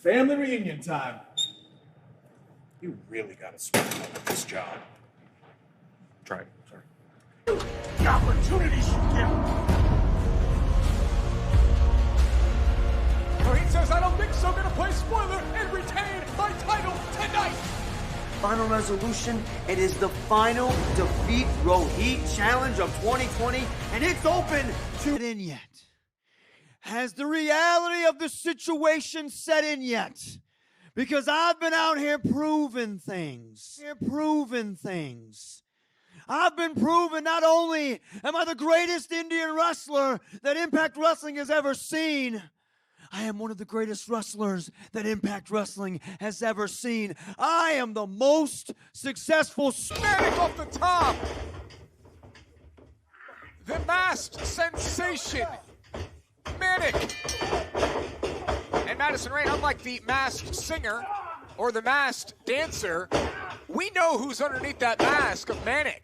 family reunion time. You really gotta sweat at this job. Try it, sorry. The opportunities you get. Rohit says, I don't think so, gonna play spoiler and retain my title tonight. Final Resolution, it is the final Defeat Rohit Challenge of 2020, and it's open to... in yet. Has the reality of the situation set in yet? Because I've been out here proving things. I've been proving not only am I the greatest Indian wrestler that Impact Wrestling has ever seen, I am one of the greatest wrestlers that Impact Wrestling has ever seen. I am the most successful... Manic off the top. The masked sensation, Manic. And Madison Rayne, unlike the masked singer or the masked dancer, we know who's underneath that mask of Manic.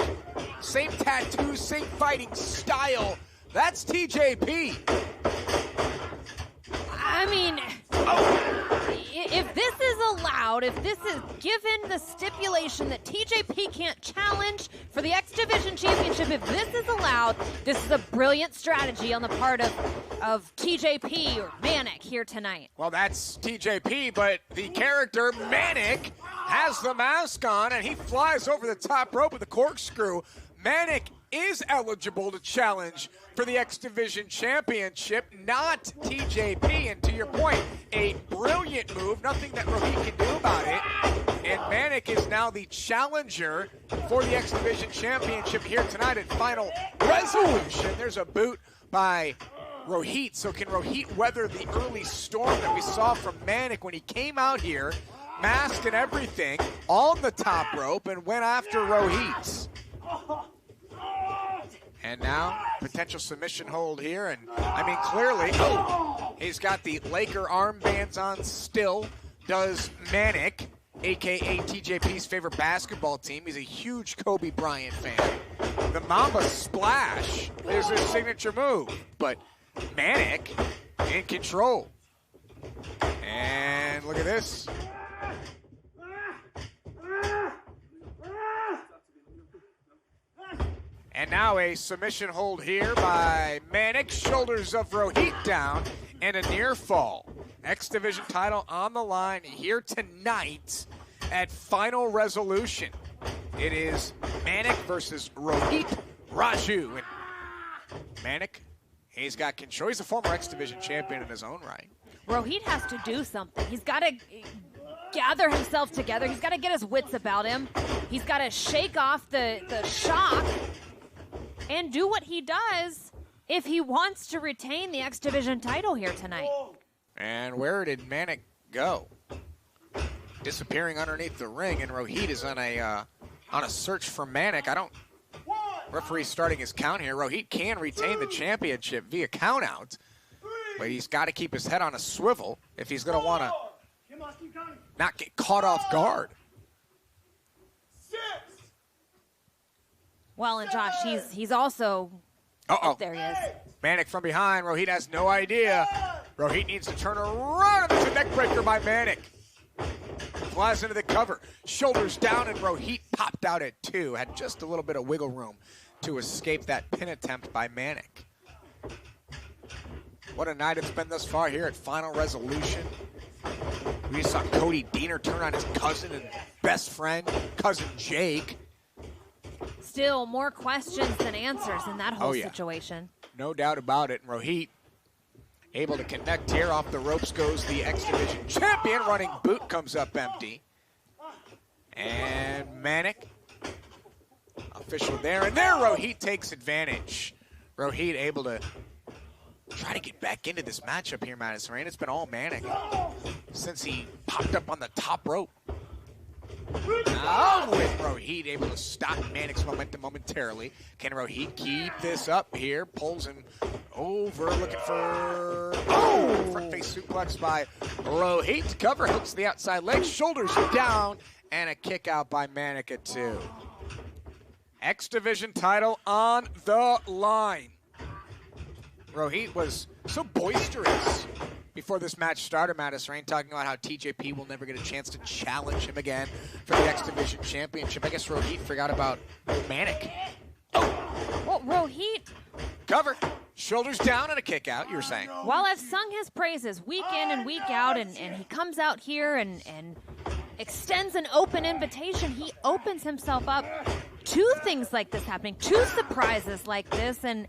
Same tattoos, same fighting style. That's TJP. I mean, if this is allowed, if this is given the stipulation that TJP can't challenge for the X Division Championship, if this is allowed, this is a brilliant strategy on the part of TJP or Manic here tonight. Well, that's TJP, but the character Manic has the mask on and he flies over the top rope with a corkscrew. Manic is eligible to challenge for the X Division Championship, not TJP. And to your point, a brilliant move, nothing that Rohit can do about it. And Manic is now the challenger for the X Division Championship here tonight at Final Resolution. There's a boot by Rohit. So can Rohit weather the early storm that we saw from Manic when he came out here, masked and everything, on the top rope and went after Rohit? And now, potential submission hold here, and I mean, clearly, he's got the Laker armbands on still, does Manic, a.k.a. TJP's favorite basketball team. He's a huge Kobe Bryant fan. The Mamba Splash is his signature move, but Manic in control. And look at this. And now a submission hold here by Manic. Shoulders of Rohit down and a near fall. X Division title on the line here tonight at Final Resolution. It is Manic versus Rohit Raju. And Manic, he's got control. He's a former X Division champion in his own right. Rohit has to do something. He's got to gather himself together. He's got to get his wits about him. He's got to shake off the shock and do what he does if he wants to retain the X Division title here tonight. And where did Manic go? Disappearing underneath the ring, and Rohit is on a search for Manic. Referee starting his count here. Rohit can retain the championship via countout, but he's got to keep his head on a swivel if he's going to want to not get caught off guard. Well, and Josh, he's also... There he is. Manic from behind. Rohit has no idea. Rohit needs to turn around. There's a neck breaker by Manic. Flies into the cover. Shoulders down, and Rohit popped out at 2. Had just a little bit of wiggle room to escape that pin attempt by Manic. What a night it's been thus far here at Final Resolution. We saw Cody Deaner turn on his cousin and best friend, cousin Jake. Still more questions than answers in that whole situation. No doubt about it. And Rohit able to connect here. Off the ropes goes the X Division champion. Running boot comes up empty. And Manic, official there. And there Rohit takes advantage. Rohit able to try to get back into this matchup here, Madison Rayne. It's been all Manic since he popped up on the top rope. Now with Rohit able to stop Manic's momentum momentarily. Can Rohit keep this up here? Pulls him over, looking for... front face suplex by Rohit. Cover hooks the outside leg, shoulders down, and a kick out by Manic at 2. X Division title on the line. Rohit was so boisterous before this match started, Madison Rain talking about how TJP will never get a chance to challenge him again for the X Division Championship. I guess Rohit forgot about Manic. Well, Rohit, Cover. Shoulders down and a kick out, you were saying. while I've sung his praises week in and week out, and he comes out here and extends an open invitation, he opens himself up to things like this happening, to surprises like this, and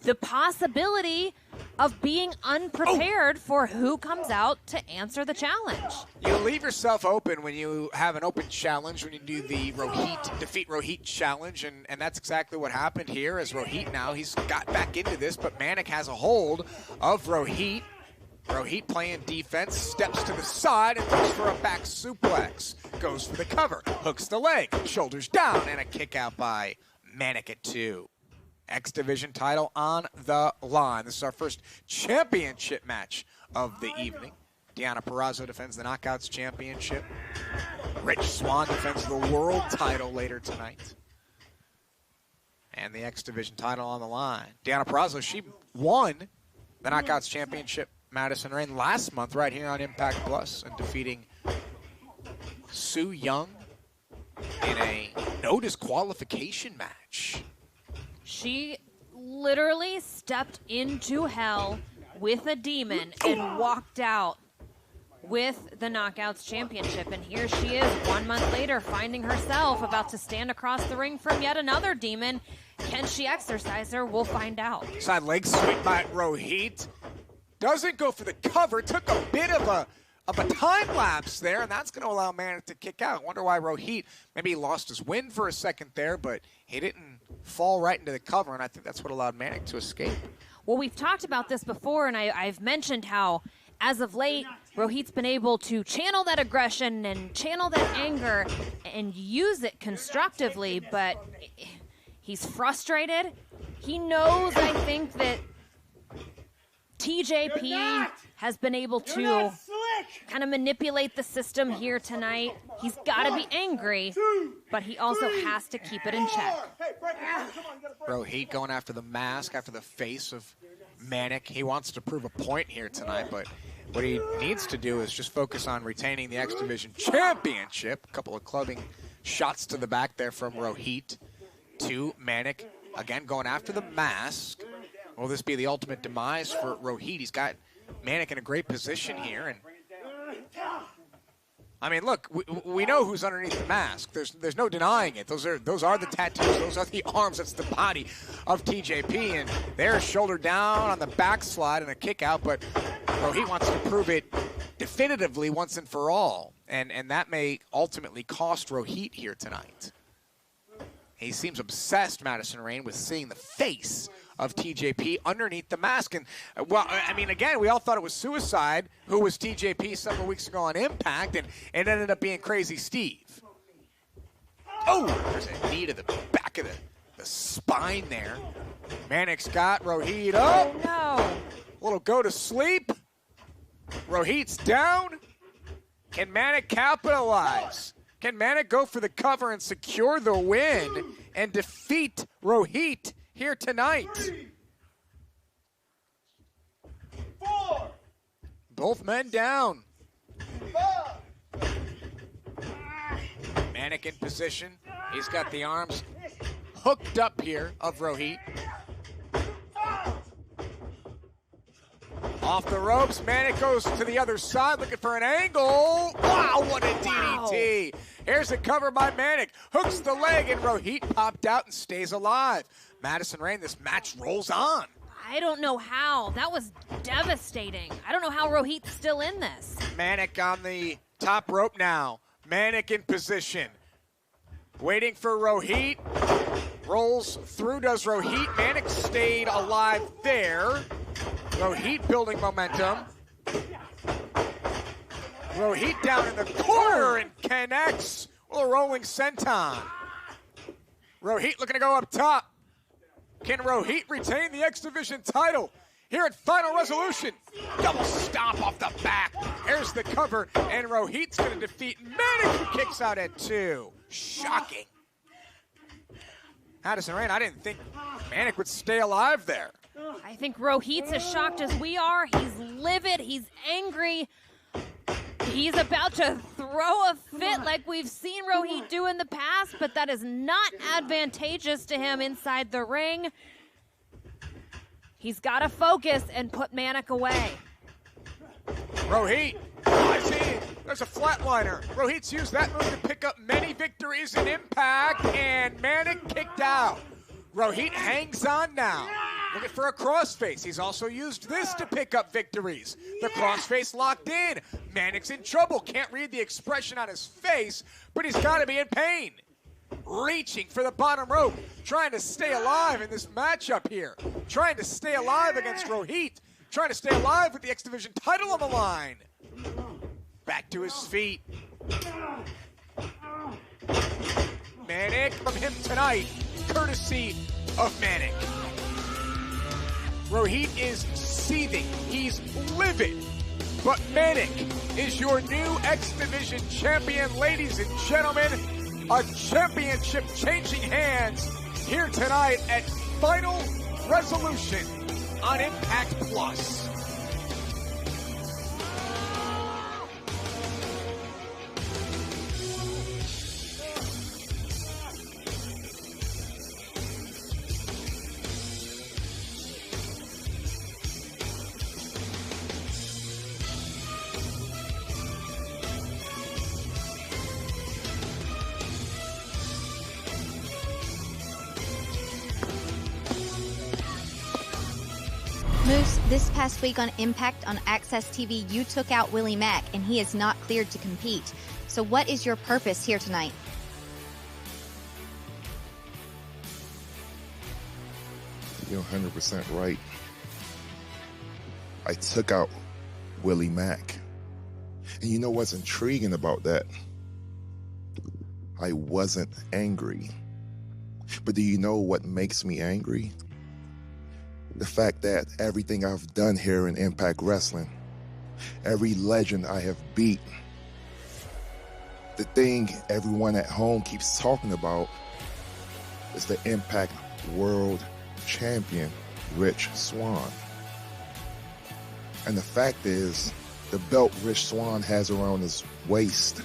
the possibility of being unprepared for who comes out to answer the challenge. You leave yourself open when you have an open challenge, when you do the defeat Rohit challenge, and that's exactly what happened here as Rohit now, he's got back into this, but Manic has a hold of Rohit. Rohit playing defense, steps to the side and looks for a back suplex. Goes for the cover, hooks the leg, shoulders down, and a kick out by Manic at 2. X Division title on the line. This is our first championship match of the evening. Deonna Purrazzo defends the Knockouts Championship. Rich Swann defends the World title later tonight. And the X Division title on the line. Deonna Purrazzo, she won the Knockouts Championship, Madison Rain, last month right here on Impact Plus and defeating Su Yung in a no disqualification match. She literally stepped into hell with a demon and walked out with the Knockouts Championship. And here she is 1 month later, finding herself about to stand across the ring from yet another demon. Can she exercise her? We'll find out. Side leg sweep by Rohit. Doesn't go for the cover. Took a bit of a time lapse there, and that's going to allow Manic to kick out. Wonder why Rohit, maybe he lost his wind for a second there, but he didn't fall right into the cover, and I think that's what allowed Manic to escape. Well, we've talked about this before, and I've mentioned how, as of late, Rohit's been able to channel that aggression and channel that anger and use it constructively, but he's frustrated. He knows, I think, that TJP has been able to kind of manipulate the system here tonight. He's got to be angry, but he also has to keep it in check. Rohit going after the mask, after the face of Manic. He wants to prove a point here tonight, but what he needs to do is just focus on retaining the X Division Championship. A couple of clubbing shots to the back there from Rohit to Manic. Again, going after the mask. Will this be the ultimate demise for Rohit? He's got Manic in a great position here, and I mean, look, we know who's underneath the mask. There's no denying it. Those are the tattoos. Those are the arms. That's the body of TJP, and they're shoulder down on the backslide and a kick out. But Rohit wants to prove it definitively once and for all, and that may ultimately cost Rohit here tonight. He seems obsessed, Madison Rain, with seeing the face of TJP underneath the mask. And, well, I mean, again, we all thought it was Suicide, who was TJP several weeks ago on Impact, and it ended up being Crazy Steve. Oh, there's a knee to the back of the spine there. Manic's got Rohit up. Oh, no. Little go to sleep. Rohit's down. Can Manic capitalize? Can Manic go for the cover and secure the win and defeat Rohit here tonight? 4, Both men down. 5. Manic in position. He's got the arms hooked up here of Rohit. Off the ropes, Manic goes to the other side looking for an angle. Wow, what a DDT. Here's a cover by Manic. Hooks the leg, and Rohit popped out and stays alive. Madison Rain, this match rolls on. I don't know how. That was devastating. I don't know how Rohit's still in this. Manic on the top rope now. Manic in position. Waiting for Rohit. Rolls through, does Rohit. Manic stayed alive there. Rohit building momentum. Rohit down in the corner and connects with a rolling senton. Rohit looking to go up top. Can Rohit retain the X Division title here at Final Resolution? Double stomp off the back. Here's the cover, and Rohit's going to defeat Manic, who kicks out at 2. Shocking. Madison Rain, I didn't think Manic would stay alive there. I think Rohit's as shocked as we are. He's livid. He's angry. He's about to throw a fit like we've seen Rohit do in the past, but that is not advantageous to him inside the ring. He's got to focus and put Manik away. Rohit, I see. There's a flatliner. Rohit's used that move to pick up many victories in Impact, and Manik kicked out. Rohit hangs on now. Looking for a crossface. He's also used this to pick up victories. The crossface locked in. Manik's in trouble. Can't read the expression on his face, but he's got to be in pain. Reaching for the bottom rope, trying to stay alive in this matchup here. Trying to stay alive against Rohit. Trying to stay alive with the X Division title on the line. Back to his feet. Manik from him tonight, courtesy of Manik. Rohit is seething. He's livid. But Manik is your new X Division champion, ladies and gentlemen. A championship changing hands here tonight at Final Resolution on Impact Plus. Moose, this past week on Impact on Access TV, you took out Willie Mack, and he is not cleared to compete. So what is your purpose here tonight? You're 100% right. I took out Willie Mack. And you know what's intriguing about that? I wasn't angry. But do you know what makes me angry? The fact that everything I've done here in Impact Wrestling, every legend I have beat, the thing everyone at home keeps talking about is the Impact World Champion, Rich Swann. And the fact is, the belt Rich Swann has around his waist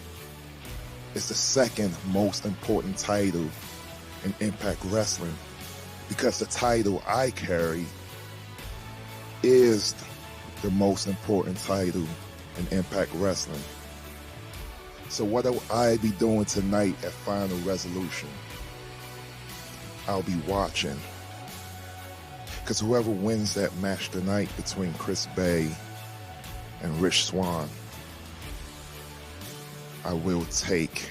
is the second most important title in Impact Wrestling, because the title I carry is the most important title in Impact Wrestling. So what will I be doing tonight at Final Resolution? I'll be watching. Because whoever wins that match tonight between Chris Bey and Rich Swann, I will take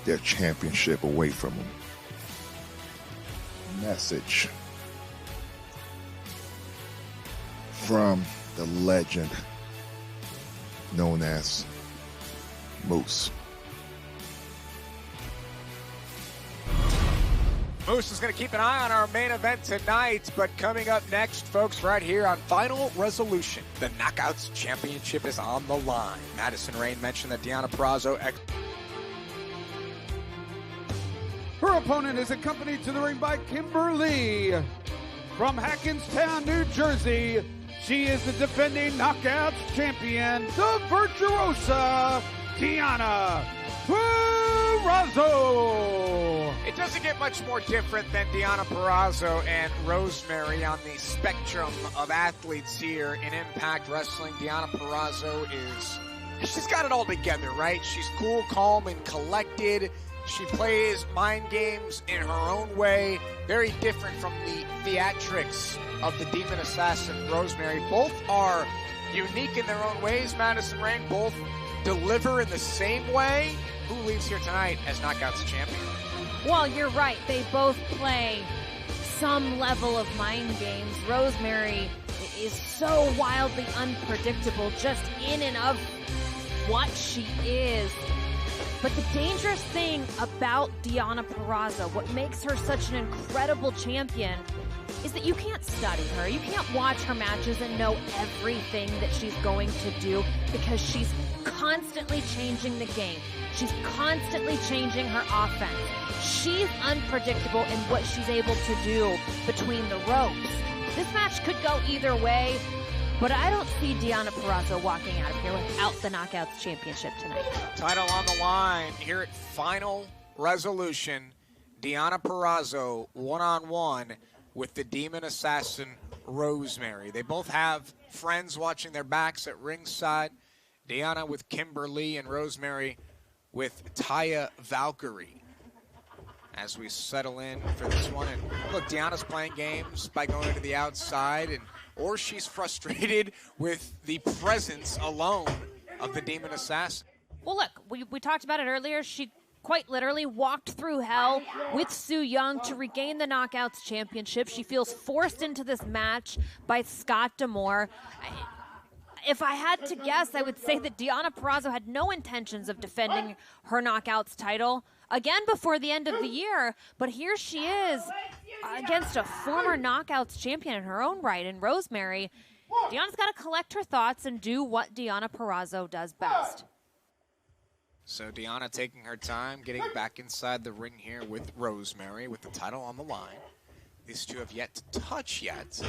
their championship away from them. Message from the legend known as Moose. Moose is going to keep an eye on our main event tonight, but coming up next, folks, right here on Final Resolution, the Knockouts Championship is on the line. Madison Rayne mentioned that Deonna Purrazzo... Her opponent is accompanied to the ring by Kimberly. From Hackenstown, New Jersey, she is the defending Knockouts champion, the virtuosa Deonna Purrazzo. It doesn't get much more different than Deonna Purrazzo and Rosemary on the spectrum of athletes here in Impact Wrestling. Deonna Purrazzo she's got it all together, right? She's cool, calm, and collected. She plays mind games in her own way, very different from the theatrics of the Demon Assassin Rosemary. Both are unique in their own ways, Madison Rayne. Both deliver in the same way. Who leaves here tonight as Knockouts champion? Well, you're right. They both play some level of mind games. Rosemary is so wildly unpredictable, just in and of what she is. But the dangerous thing about Deonna Purrazzo, what makes her such an incredible champion, is that you can't study her. You can't watch her matches and know everything that she's going to do because she's constantly changing the game. She's constantly changing her offense. She's unpredictable in what she's able to do between the ropes. This match could go either way, but I don't see Deonna Purrazzo walking out of here without the Knockouts Championship tonight. Title on the line here at Final Resolution. Deonna Purrazzo one-on-one with the Demon Assassin Rosemary. They both have friends watching their backs at ringside. Deonna with Kimber Lee and Rosemary with Taya Valkyrie. As we settle in for this one, and look, Deonna's playing games by going to the outside, or she's frustrated with the presence alone of the Demon Assassin. Well, look, we talked about it earlier. She quite literally walked through hell with Su Yung to regain the Knockouts Championship. She feels forced into this match by Scott D'Amore. If I had to guess, I would say that Deonna Purrazzo had no intentions of defending her Knockouts title again before the end of the year, but here she is against a former Knockouts champion in her own right, in Rosemary. Deonna's got to collect her thoughts and do what Deonna Purrazzo does best. So Deonna taking her time, getting back inside the ring here with Rosemary with the title on the line. These two have yet to touch yet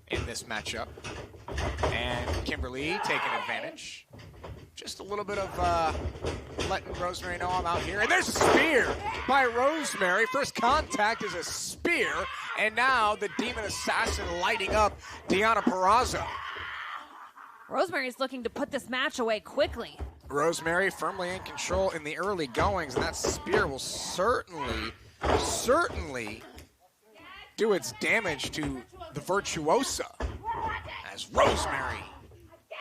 in this matchup. And Kimber Lee taking advantage. Just a little bit of letting Rosemary know I'm out here. And there's a spear by Rosemary. First contact is a spear. And now the Demon Assassin lighting up Deonna Purrazzo. Rosemary's looking to put this match away quickly. Rosemary firmly in control in the early goings, and that spear will certainly do its damage to the Virtuosa. As Rosemary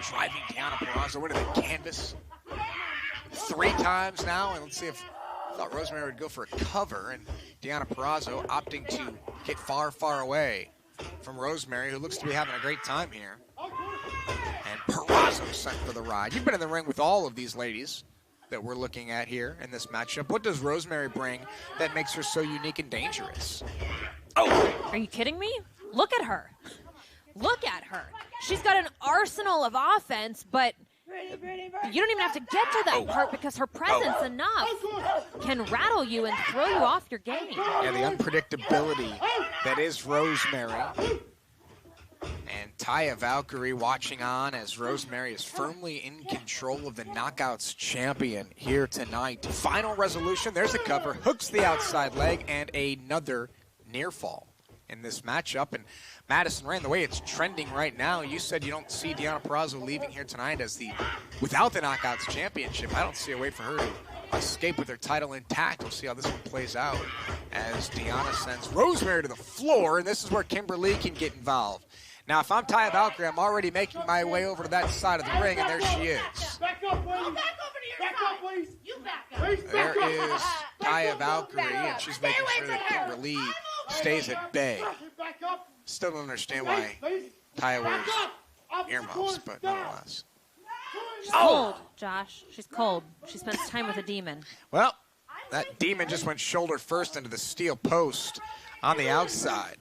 driving Deonna Purrazzo into the canvas 3 times now, and let's see if I thought Rosemary would go for a cover, and Deonna Purrazzo opting to get far, far away from Rosemary, who looks to be having a great time here. And Purrazzo sent for the ride. You've been in the ring with all of these ladies that we're looking at here in this matchup. What does Rosemary bring that makes her so unique and dangerous? Oh! Are you kidding me? Look at her. Look at her. She's got an arsenal of offense, but you don't even have to get to that part because her presence enough can rattle you and throw you off your game. Yeah, the unpredictability that is Rosemary. And Taya Valkyrie watching on as Rosemary is firmly in control of the Knockouts champion here tonight. Final Resolution, there's a cover, hooks the outside leg, and another near fall in this matchup. And Madison Rayne, the way it's trending right now, you said you don't see Deonna Purrazzo leaving here tonight as without the Knockouts championship. I don't see a way for her to escape with her title intact. We'll see how this one plays out as Deonna sends Rosemary to the floor, and this is where Kimber Lee can get involved. Now, if I'm Taya Valkyrie, I'm already making my way over to that side of the ring, and there she is. Back up, please. Back over to your side. Please. You back up. There is Taya Valkyrie, and she's making sure that Kimber Lee stays at bay. Still don't understand why Taya wears earmuffs, but nonetheless. She's cold, Josh. She's cold. She spends time with a demon. Well, that demon just went shoulder first into the steel post on the outside.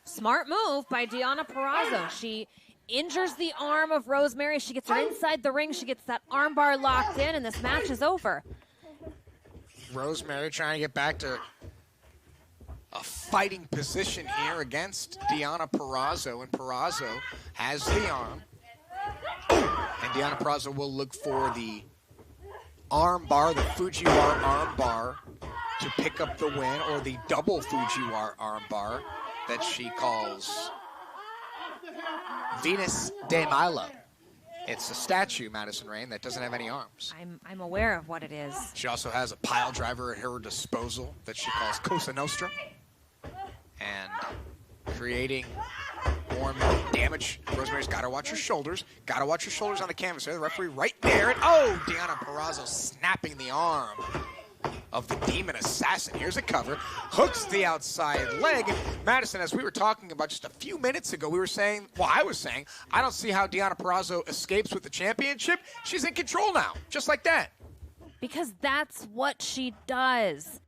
Smart move by Deonna Purrazzo. She injures the arm of Rosemary. She gets her inside the ring. She gets that armbar locked in, and this match is over. Rosemary trying to get back to a fighting position here against Deonna Purrazzo, and Purrazzo has the arm. And Deonna Purrazzo will look for the armbar, the Fujiwara armbar, to pick up the win, or the double Fujiwara armbar that she calls Venus de Milo. It's a statue, Madison Rayne, that doesn't have any arms. I'm aware of what it is. She also has a pile driver at her disposal that she calls Cosa Nostra. And creating more damage. Rosemary's got to watch her shoulders. Got to watch her shoulders on the canvas there. The referee right there. And oh, Deonna Purrazzo snapping the arm of the Demon Assassin. Here's a cover. Hooks the outside leg. Madison, as we were talking about just a few minutes ago, we were saying, well, I was saying, I don't see how Deonna Purrazzo escapes with the championship. She's in control now, just like that. Because that's what she does.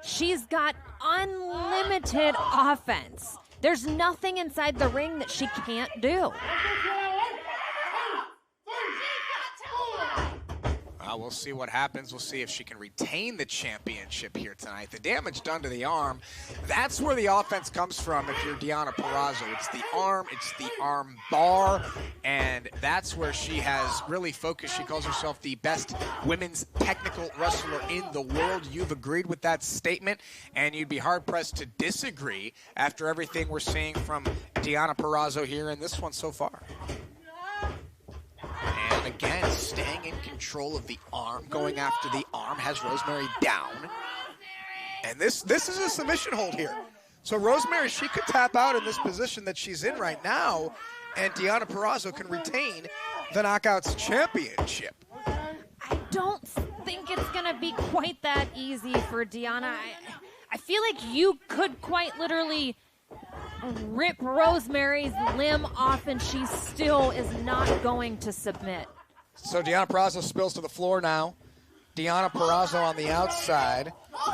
She's got unlimited offense. There's nothing inside the ring that she can't do. We'll see what happens. We'll see if she can retain the championship here tonight. The damage done to the arm, that's where the offense comes from if you're Deonna Purrazzo. It's the arm bar, and that's where she has really focused. She calls herself the best women's technical wrestler in the world. You've agreed with that statement, and you'd be hard-pressed to disagree after everything we're seeing from Deonna Purrazzo here in this one so far. And again, staying in control of the arm, going after the arm, has Rosemary down. And this is a submission hold here. So Rosemary, she could tap out in this position that she's in right now, and Deonna Purrazzo can retain the Knockouts Championship. I don't think it's going to be quite that easy for Deonna. I feel like you could quite literally rip Rosemary's limb off and she still is not going to submit. So Deonna Purrazzo spills to the floor now. Deonna Purrazzo on the outside.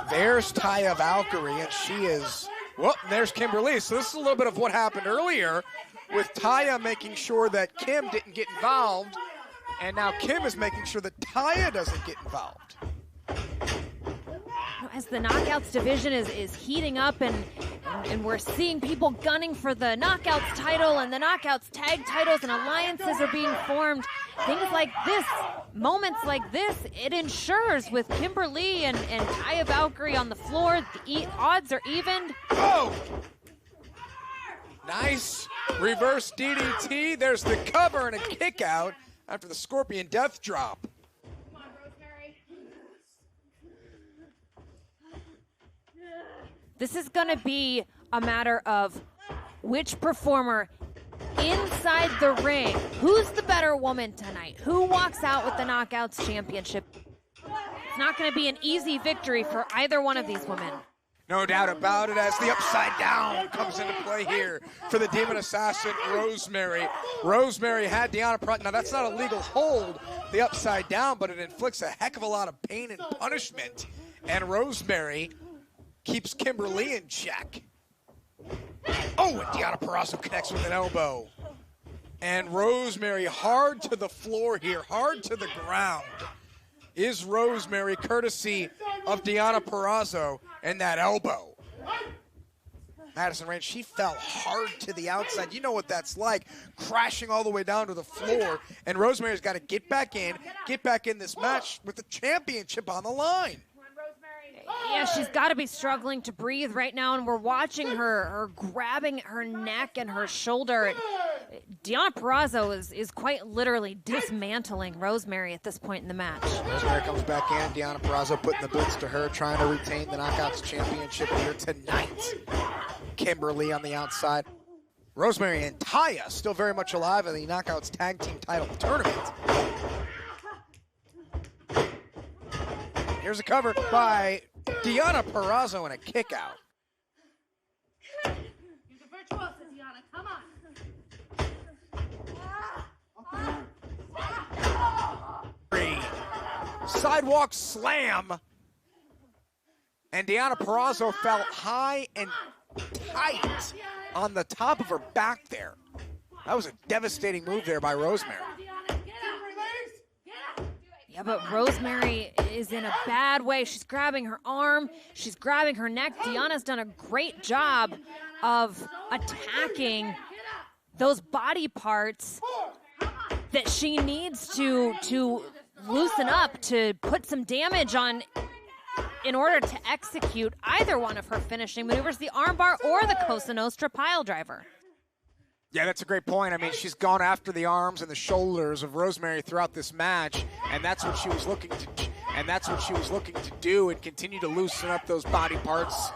There's Taya Valkyrie, and she is, well, there's Kimberly. So this is a little bit of what happened earlier with Taya making sure that Kim didn't get involved, and now Kim is making sure that Taya doesn't get involved. As the Knockouts division is heating up and we're seeing people gunning for the Knockouts title and the Knockouts tag titles, and alliances are being formed. Things like this, moments like this, it ensures with Kimberly and Taya Valkyrie on the floor, the odds are evened. Oh! Nice reverse DDT. There's the cover and a kick out after the Scorpion Death Drop. This is going to be a matter of which performer inside the ring, who's the better woman tonight, who walks out with the Knockouts Championship. It's not going to be an easy victory for either one of these women. No doubt about it, as the upside down comes into play here for the Demon Assassin, Rosemary. Rosemary had Deonna Purrazzo. Now, that's not a legal hold, the upside down, but it inflicts a heck of a lot of pain and punishment. And Rosemary keeps Kimberly in check. Oh, and Deonna Purrazzo connects with an elbow. And Rosemary hard to the floor here, hard to the ground. Is Rosemary, courtesy of Deonna Purrazzo, and that elbow. Madison Rayne, she fell hard to the outside. You know what that's like, crashing all the way down to the floor. And Rosemary's got to get back in this match with the championship on the line. Yeah, she's got to be struggling to breathe right now, and we're watching her grabbing her neck and her shoulder. Deonna Purrazzo is quite literally dismantling Rosemary at this point in the match. Rosemary comes back in. Deonna Purrazzo putting the boots to her, trying to retain the Knockouts Championship here tonight. Kimberly on the outside. Rosemary and Taya still very much alive in the Knockouts Tag Team Title Tournament. Here's a cover by Deonna Purrazzo and a kick out. You're the virtuosa, Deonna. Come on. Sidewalk slam. And Deonna Purrazzo fell high and tight on the top of her back there. That was a devastating move there by Rosemary. Yeah, but Rosemary is in a bad way. She's grabbing her arm. She's grabbing her neck. Deonna's done a great job of attacking those body parts that she needs to loosen up, to put some damage on in order to execute either one of her finishing maneuvers, the armbar or the Cosa Nostra pile driver. Yeah, that's a great point. I mean, she's gone after the arms and the shoulders of Rosemary throughout this match, and that's what she was looking to do, and continue to loosen up those body parts.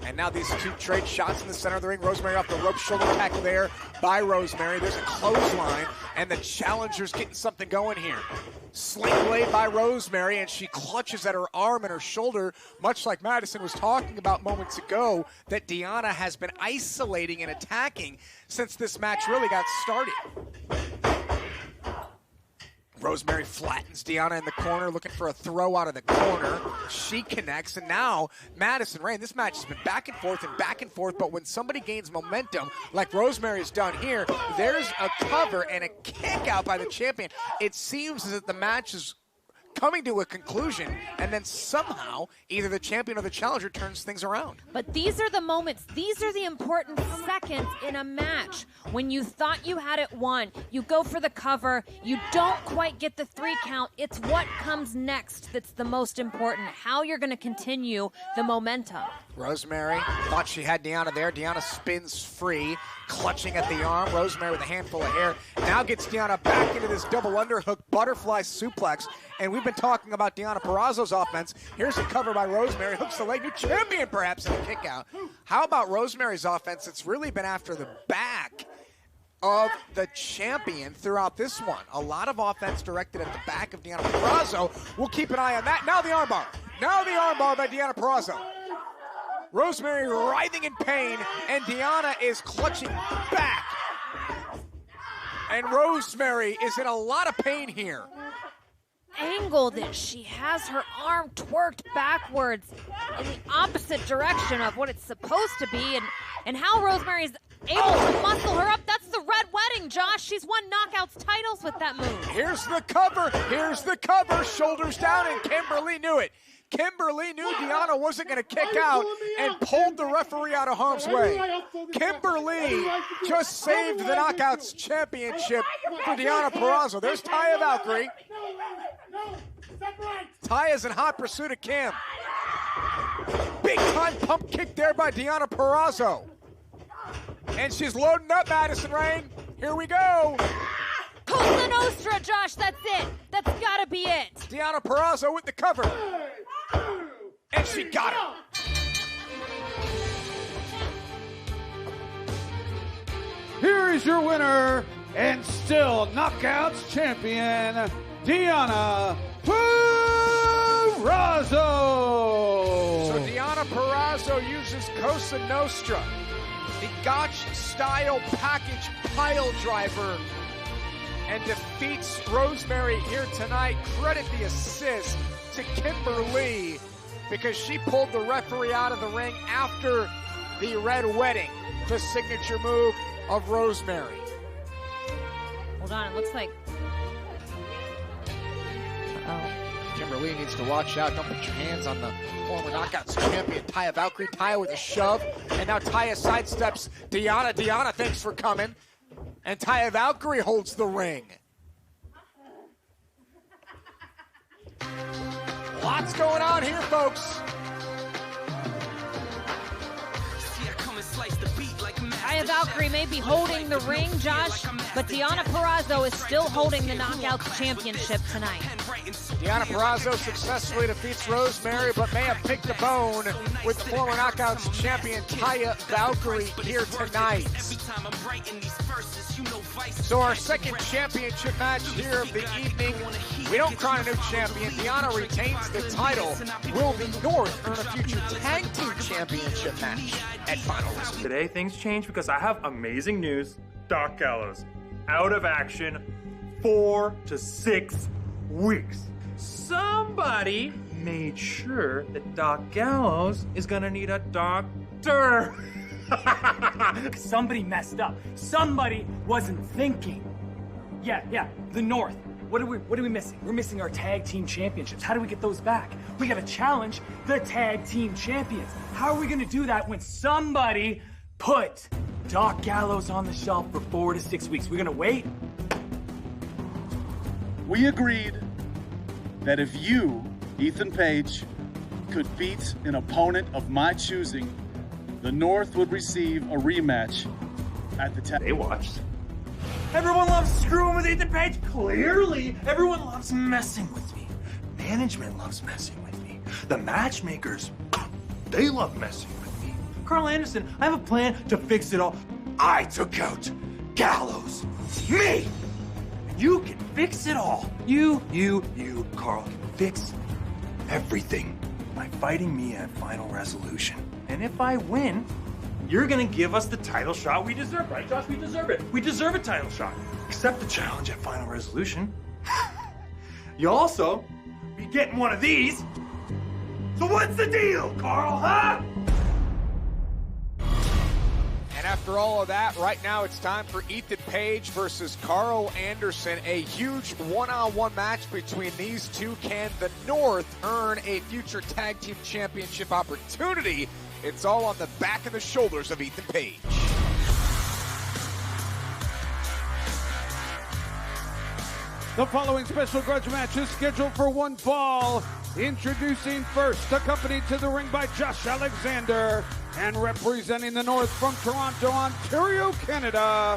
And now these two trade shots in the center of the ring. Rosemary off the rope, shoulder tackle there by Rosemary. There's a clothesline, and the challenger's getting something going here. Sling blade by Rosemary, and she clutches at her arm and her shoulder, much like Madison was talking about moments ago, that Deonna has been isolating and attacking since this match really got started. Rosemary flattens Deonna in the corner, looking for a throw out of the corner. She connects, and now Madison Rayne. This match has been back and forth, but when somebody gains momentum, like Rosemary's done here, there's a cover and a kick out by the champion. It seems as if the match is coming to a conclusion, and then somehow either the champion or the challenger turns things around. But these are the moments, these are the important seconds in a match. When you thought you had it won, you go for the cover, you don't quite get the 3 count. It's what comes next that's the most important, how you're going to continue the momentum. Rosemary thought she had Deonna there. Deonna spins free, clutching at the arm. Rosemary with a handful of hair now gets Deonna back into this double underhook butterfly suplex. And we've been talking about Deonna Purrazzo's offense. Here's a cover by Rosemary. Hooks the leg. New champion, perhaps, in a kick out. How about Rosemary's offense? It's really been after the back of the champion throughout this one. A lot of offense directed at the back of Deonna Purrazzo. We'll keep an eye on that. Now the armbar. Now the armbar by Deonna Purrazzo. Rosemary writhing in pain, and Deonna is clutching back. And Rosemary is in a lot of pain here. Angle that she has her arm twerked backwards in the opposite direction of what it's supposed to be, and how Rosemary is able to muscle her up. That's the Red Wedding, Josh. She's won Knockouts titles with that move. Here's the cover. Here's the cover. Shoulders down, and Kimberly knew it. Kimberly knew Deonna wasn't going to kick out and pulled the referee out of harm's way. Kimberly just saved the Knockouts championship for Deonna Purrazzo. There's Taya Valkyrie. Taya's in hot pursuit of Kim. Big time pump kick there by Deonna Purrazzo. And she's loading up Madison Rayne. Here we go. Cosa Nostra, Josh, that's it. That's gotta be it. Deonna Purrazzo with the cover. And she got it. Here is your winner and still Knockouts champion, Deonna Purrazzo. So Deonna Purrazzo uses Cosa Nostra, the Gotch-style package pile driver, and defeats Rosemary here tonight. Credit the assist to Kimberly, because she pulled the referee out of the ring after the Red Wedding, the signature move of Rosemary. Hold on, it looks like... Kimberly needs to watch out. Don't put your hands on the former Knockouts champion, Taya Valkyrie. Taya with a shove, and now Taya sidesteps Deonna. Deonna, thanks for coming. And Taya Valkyrie holds the ring. Lots going on here, folks. Taya Valkyrie may be holding the ring, Josh, but Deonna Purrazzo is still holding the Knockouts championship tonight. Deonna Purrazzo successfully defeats Rosemary, but may have picked a bone with former Knockouts champion Taya Valkyrie here tonight. So our second championship match here of the evening. We don't crown a new champion. Deonna retains the title. Will the North earn a future tag team championship match at Final Resolution? Today things change because I have amazing news. Doc Gallows out of action 4 to 6 weeks. Somebody made sure that Doc Gallows is gonna need a doctor. Somebody messed up. Somebody wasn't thinking. Yeah, the North. What are we missing? We're missing our tag team championships. How do we get those back? We gotta challenge the tag team champions. How are we gonna do that when somebody put Doc Gallows on the shelf for 4 to 6 weeks? We're gonna wait? We agreed that if you, Ethan Page, could beat an opponent of my choosing, the North would receive a rematch at the tag. They watched. Everyone loves screwing with Ethan Page. Clearly, everyone loves messing with me. Management loves messing with me. The matchmakers, they love messing with me. Carl Anderson, I have a plan to fix it all. I took out Gallows. Me! You can fix it all. You, Carl, can fix everything by fighting me at Final Resolution. And if I win, you're gonna give us the title shot we deserve, right, Josh? We deserve it. We deserve a title shot. Accept the challenge at Final Resolution. You also be getting one of these. So what's the deal, Carl, huh? And after all of that, right now it's time for Ethan Page versus Carl Anderson. A huge one-on-one match between these two. Can the North earn a future tag team championship opportunity? It's all on the back and the shoulders of Ethan Page. The following special grudge match is scheduled for one fall. Introducing first, accompanied to the ring by Josh Alexander, and representing the North from Toronto, Ontario, Canada,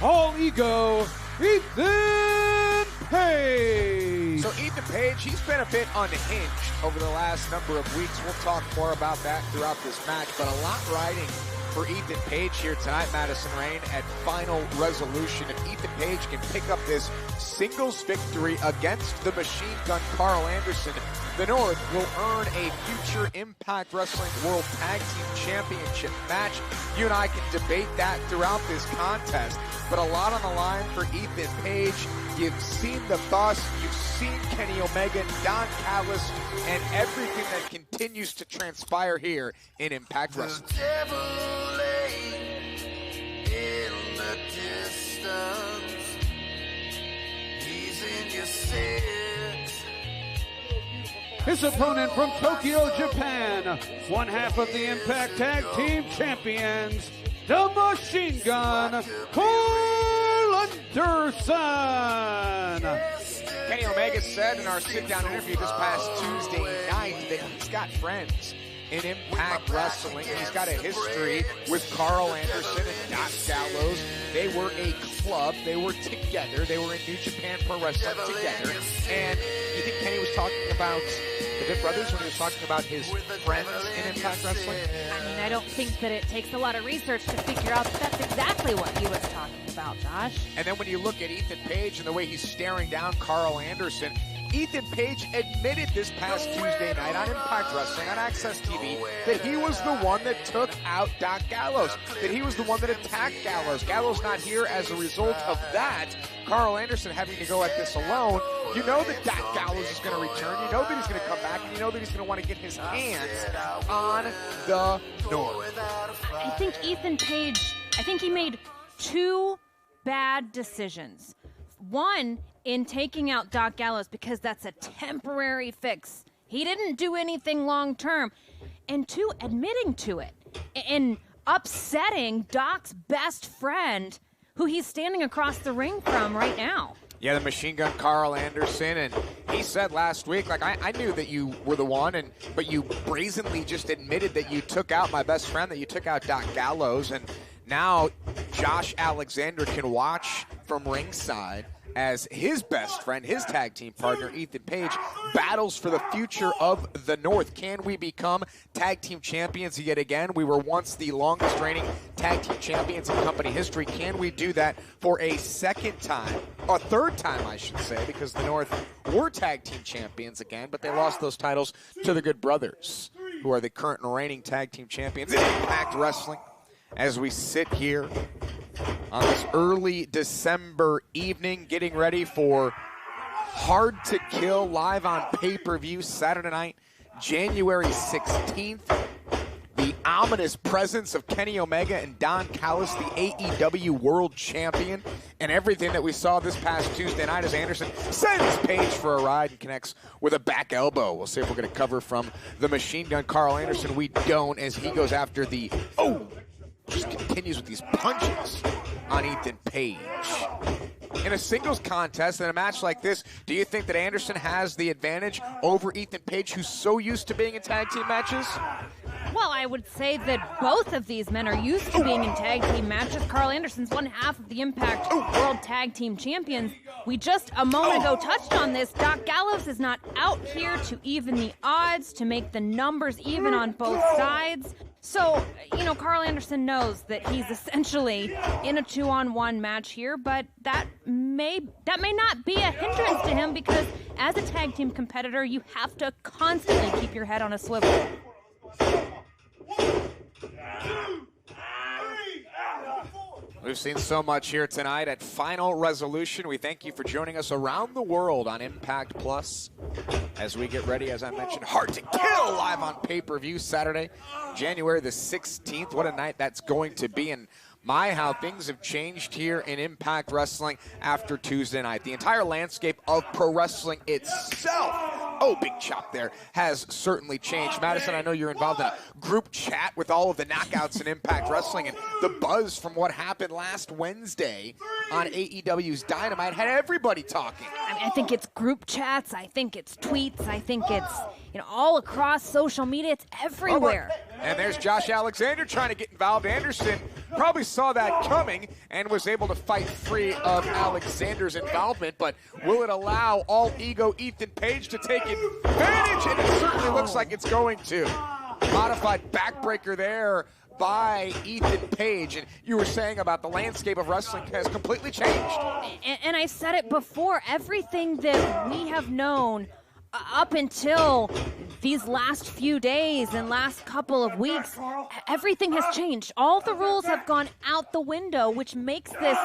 All Ego, Ethan Page. So Ethan Page, he's been a bit unhinged over the last number of weeks. We'll talk more about that throughout this match, but a lot riding for Ethan Page here tonight, Madison Rain, at Final Resolution. If Ethan Page can pick up this singles victory against the Machine Gun Carl Anderson, the North will earn a future Impact Wrestling World Tag Team Championship match. You and I can debate that throughout this contest, but a lot on the line for Ethan Page. You've seen the bus, you've seen Kenny Omega, Don Callis, and everything that continues to transpire here in Impact Wrestling. The devil lay in the distance. He's in your six. His opponent from Tokyo, Japan, one half of the Impact Tag Team Champions, the Machine Gun, Carl Anderson. Kenny Omega said in our sit-down interview this past Tuesday night that he's got friends in Impact Wrestling. He's got a history with Carl Anderson and Doc Gallows. They were a club. They were together. They were in New Japan Pro Wrestling together. And you think Kenny was talking about the Good Brothers when he was talking about his friends in Impact Wrestling? I mean, I don't think that it takes a lot of research to figure out that that's exactly what he was talking about, Josh. And then when you look at Ethan Page and the way he's staring down Carl Anderson, Ethan Page admitted this past Tuesday night on Impact Wrestling on Access TV that he was the one that took out Doc Gallows, that he was the one that attacked Gallows. Gallows not here as a result of that. Carl Anderson having to go at this alone. You know that Doc Gallows is going to return. You know that he's going to come back, and you know that he's going to want to get his hands on the North. I think Ethan Page, he made two bad decisions. One, in taking out Doc Gallows, because that's a temporary fix. He didn't do anything long term. And two, admitting to it and upsetting Doc's best friend, who he's standing across the ring from right now. Yeah, the Machine Gun Carl Anderson, and he said last week, like, I knew that you were the one, but you brazenly just admitted that you took out my best friend, that you took out Doc Gallows, and now Josh Alexander can watch from ringside as his best friend, his tag team partner, Ethan Page, battles for the future of the North. Can we become tag team champions yet again? We were once the longest reigning tag team champions in company history. Can we do that for a second time, a third time, I should say, because the North were tag team champions again, but they lost those titles to the Good Brothers, who are the current reigning tag team champions in Impact Wrestling. As we sit here on this early December evening, getting ready for Hard to Kill live on pay-per-view Saturday night, January 16th. The ominous presence of Kenny Omega and Don Callis, the AEW World Champion, and everything that we saw this past Tuesday night as Anderson sends Page for a ride and connects with a back elbow. We'll see if we're going to cover from the Machine Gun Carl Anderson. We don't, as he goes after the, just continues with these punches on Ethan Page. In a singles contest, in a match like this, do you think that Anderson has the advantage over Ethan Page, who's so used to being in tag team matches? Well, I would say that both of these men are used to being in tag team matches. Carl Anderson's one half of the Impact World Tag Team Champions. We just a moment ago touched on this. Doc Gallows is not out here to even the odds, to make the numbers even on both sides. So, Carl Anderson knows that he's essentially in a 2-on-1 match here, but that may not be a hindrance to him, because as a tag team competitor, you have to constantly keep your head on a swivel. We've seen so much here tonight at Final Resolution. We thank you for joining us around the world on Impact Plus as we get ready, as I mentioned, Hard to Kill live on pay-per-view Saturday, January the 16th. What a night that's going to be, and my, how things have changed here in Impact Wrestling after Tuesday night. The entire landscape of pro wrestling itself, oh, big chop there, has certainly changed. Madison, I know you're involved in a group chat with all of the knockouts in Impact Wrestling, and the buzz from what happened last Wednesday on AEW's Dynamite had everybody talking. I think it's group chats. I think it's tweets. I think it's, all across social media. It's everywhere. And there's Josh Alexander trying to get involved. Anderson probably saw that coming and was able to fight free of Alexander's involvement, but will it allow all ego Ethan Page to take advantage? And it certainly looks like it's going to. Modified backbreaker there by Ethan Page. And you were saying about the landscape of wrestling has completely changed. And I said it before, everything that we have known up until these last few days and last couple of weeks, everything has changed. All the rules have gone out the window, which makes this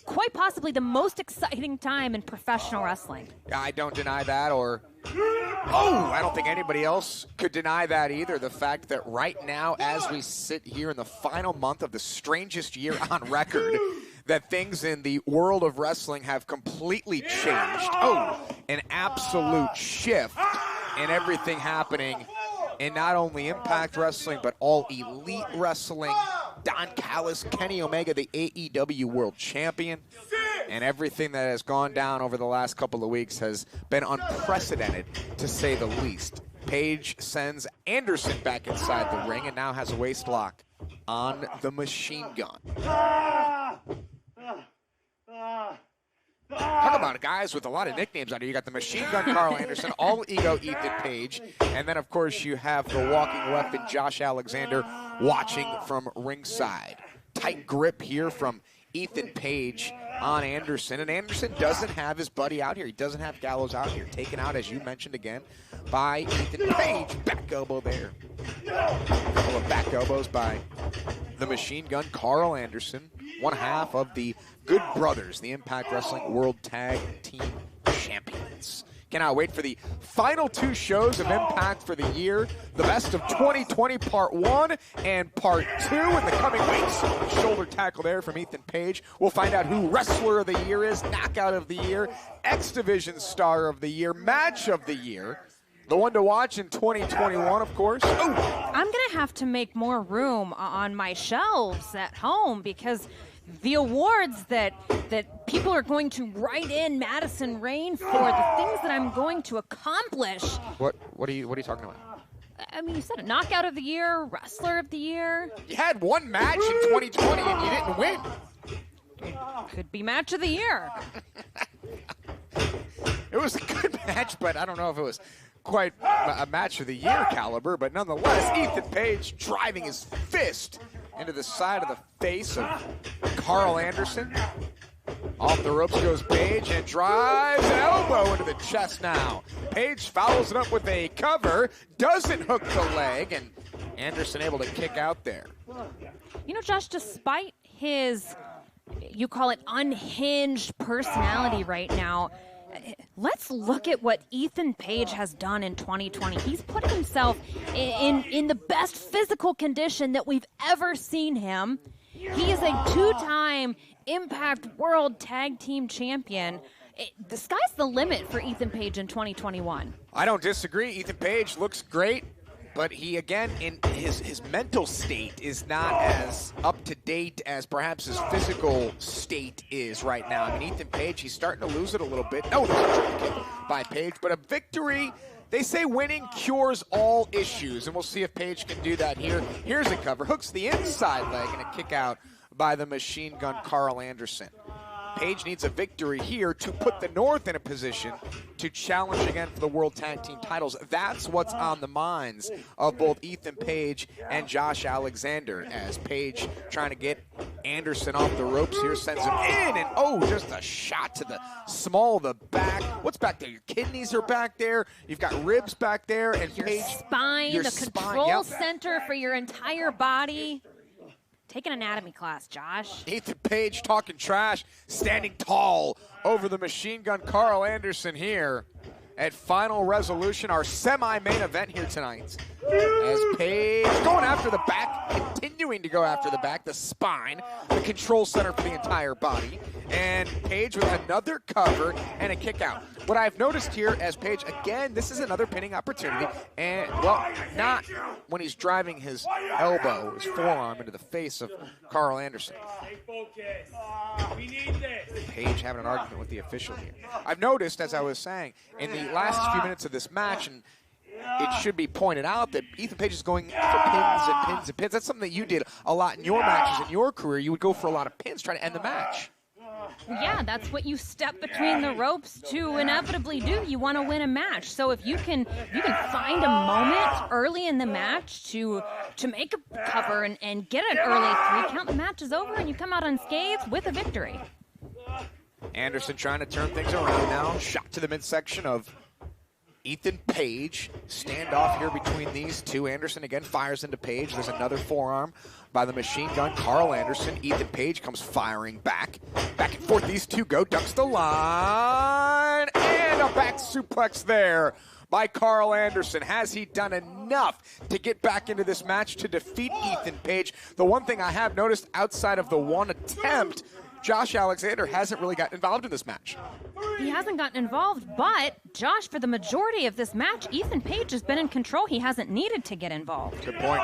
quite possibly the most exciting time in professional wrestling. I don't deny that, I don't think anybody else could deny that either. The fact that right now, as we sit here in the final month of the strangest year on record, that things in the world of wrestling have completely changed. An absolute shift in everything happening in not only Impact Wrestling, but all Elite Wrestling. Don Callis, Kenny Omega, the AEW World Champion. And everything that has gone down over the last couple of weeks has been unprecedented, to say the least. Page sends Anderson back inside the ring and now has a waist lock on the Machine Gun. Talk about guys with a lot of nicknames out here. You got the Machine Gun Carl Anderson, All Ego Ethan Page, and then, of course, you have the walking weapon Josh Alexander watching from ringside. Tight grip here from Ethan Page on Anderson, and Anderson doesn't have his buddy out here. He doesn't have Gallows out here. Taken out, as you mentioned again, by Ethan Page. Back elbow there. A couple of back elbows by the Machine Gun Carl Anderson, one half of the Good Brothers, the Impact Wrestling World Tag Team Champions. Cannot wait for the final two shows of Impact for the year. The Best of 2020 Part 1 and Part 2 in the coming weeks. Shoulder tackle there from Ethan Page. We'll find out who Wrestler of the Year is, Knockout of the Year, X Division Star of the Year, Match of the Year. The one to watch in 2021, of course. I'm going to have to make more room on my shelves at home, because the awards that people are going to write in Madison Rain for, the things that I'm going to accomplish. What are you talking about? I mean, you said it. Knockout of the Year, Wrestler of the Year. You had one match in 2020 and you didn't win. Could be Match of the Year. It was a good match, but I don't know if it was quite a Match of the Year caliber. But nonetheless, Ethan Page driving his fist into the side of the face of Carl Anderson. Off the ropes goes Page and drives an elbow into the chest now. Page follows it up with a cover, doesn't hook the leg, and Anderson able to kick out there. You know, Josh, despite his, you call it unhinged personality right now, let's look at what Ethan Page has done in 2020. He's put himself in the best physical condition that we've ever seen him. He is a two-time Impact World Tag Team Champion. The sky's the limit for Ethan Page in 2021. I don't disagree. Ethan Page looks great, but he, again, in his mental state is not as up-to-date as perhaps his physical state is right now. I mean, Ethan Page, he's starting to lose it a little bit. No, there's a triple kick by Page, but a victory. They say winning cures all issues, and we'll see if Page can do that here. Here's a cover. Hooks the inside leg and a kick out by the Machine Gun Carl Anderson. Page needs a victory here to put the North in a position to challenge again for the World Tag Team titles. That's what's on the minds of both Ethan Page and Josh Alexander, as Page trying to get Anderson off the ropes here, sends him in, and just a shot to the small of the back. What's back there? Your kidneys are back there. You've got ribs back there, and your Page, spine, the control center for your entire body. Take an anatomy class, Josh. Ethan Page talking trash, standing tall over the machine gun Carl Anderson here at Final Resolution, our semi-main event here tonight. As Page going after the back, continuing to go after the back, the spine, the control center for the entire body. And Page with another cover and a kick out. What I've noticed here as Page, again, this is another pinning opportunity. And, well, not when he's driving his elbow, his forearm into the face of Carl Anderson. Stay focused. We need this. Page having an argument with the official here. I've noticed, as I was saying, in the last few minutes of this match, and it should be pointed out that Ethan Page is going for pins and pins and pins. That's something that you did a lot in your matches in your career. You would go for a lot of pins trying to end the match. Yeah, that's what you step between the ropes to inevitably do. You want to win a match. So if you can find a moment early in the match to make a cover and get an early 3 count, the match is over and you come out unscathed with a victory. Anderson trying to turn things around now. Shot to the midsection of Ethan Page. Standoff here between these two. Anderson again fires into Page. There's another forearm by the machine gun Carl Anderson. Ethan Page comes firing back. Back and forth these two go. Ducks the line. And a back suplex there by Carl Anderson. Has he done enough to get back into this match to defeat Ethan Page? The one thing I have noticed outside of the one attempt, Josh Alexander hasn't really gotten involved in this match. He hasn't gotten involved, but Josh, for the majority of this match, Ethan Page has been in control. He hasn't needed to get involved. Good point.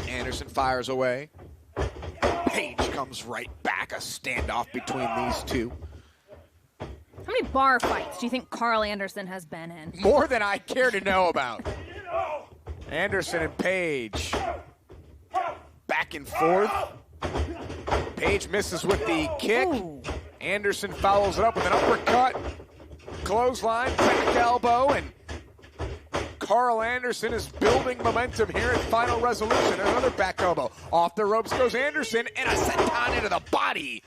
Anderson fires away. Page comes right back. A standoff between these two. How many bar fights do you think Carl Anderson has been in? More than I care to know about. Anderson and Page. Back and forth. Page misses with the kick. Ooh. Anderson follows it up with an uppercut. Clothesline, back elbow, and Carl Anderson is building momentum here at Final Resolution. Another back elbow. Off the ropes goes Anderson, and a senton into the body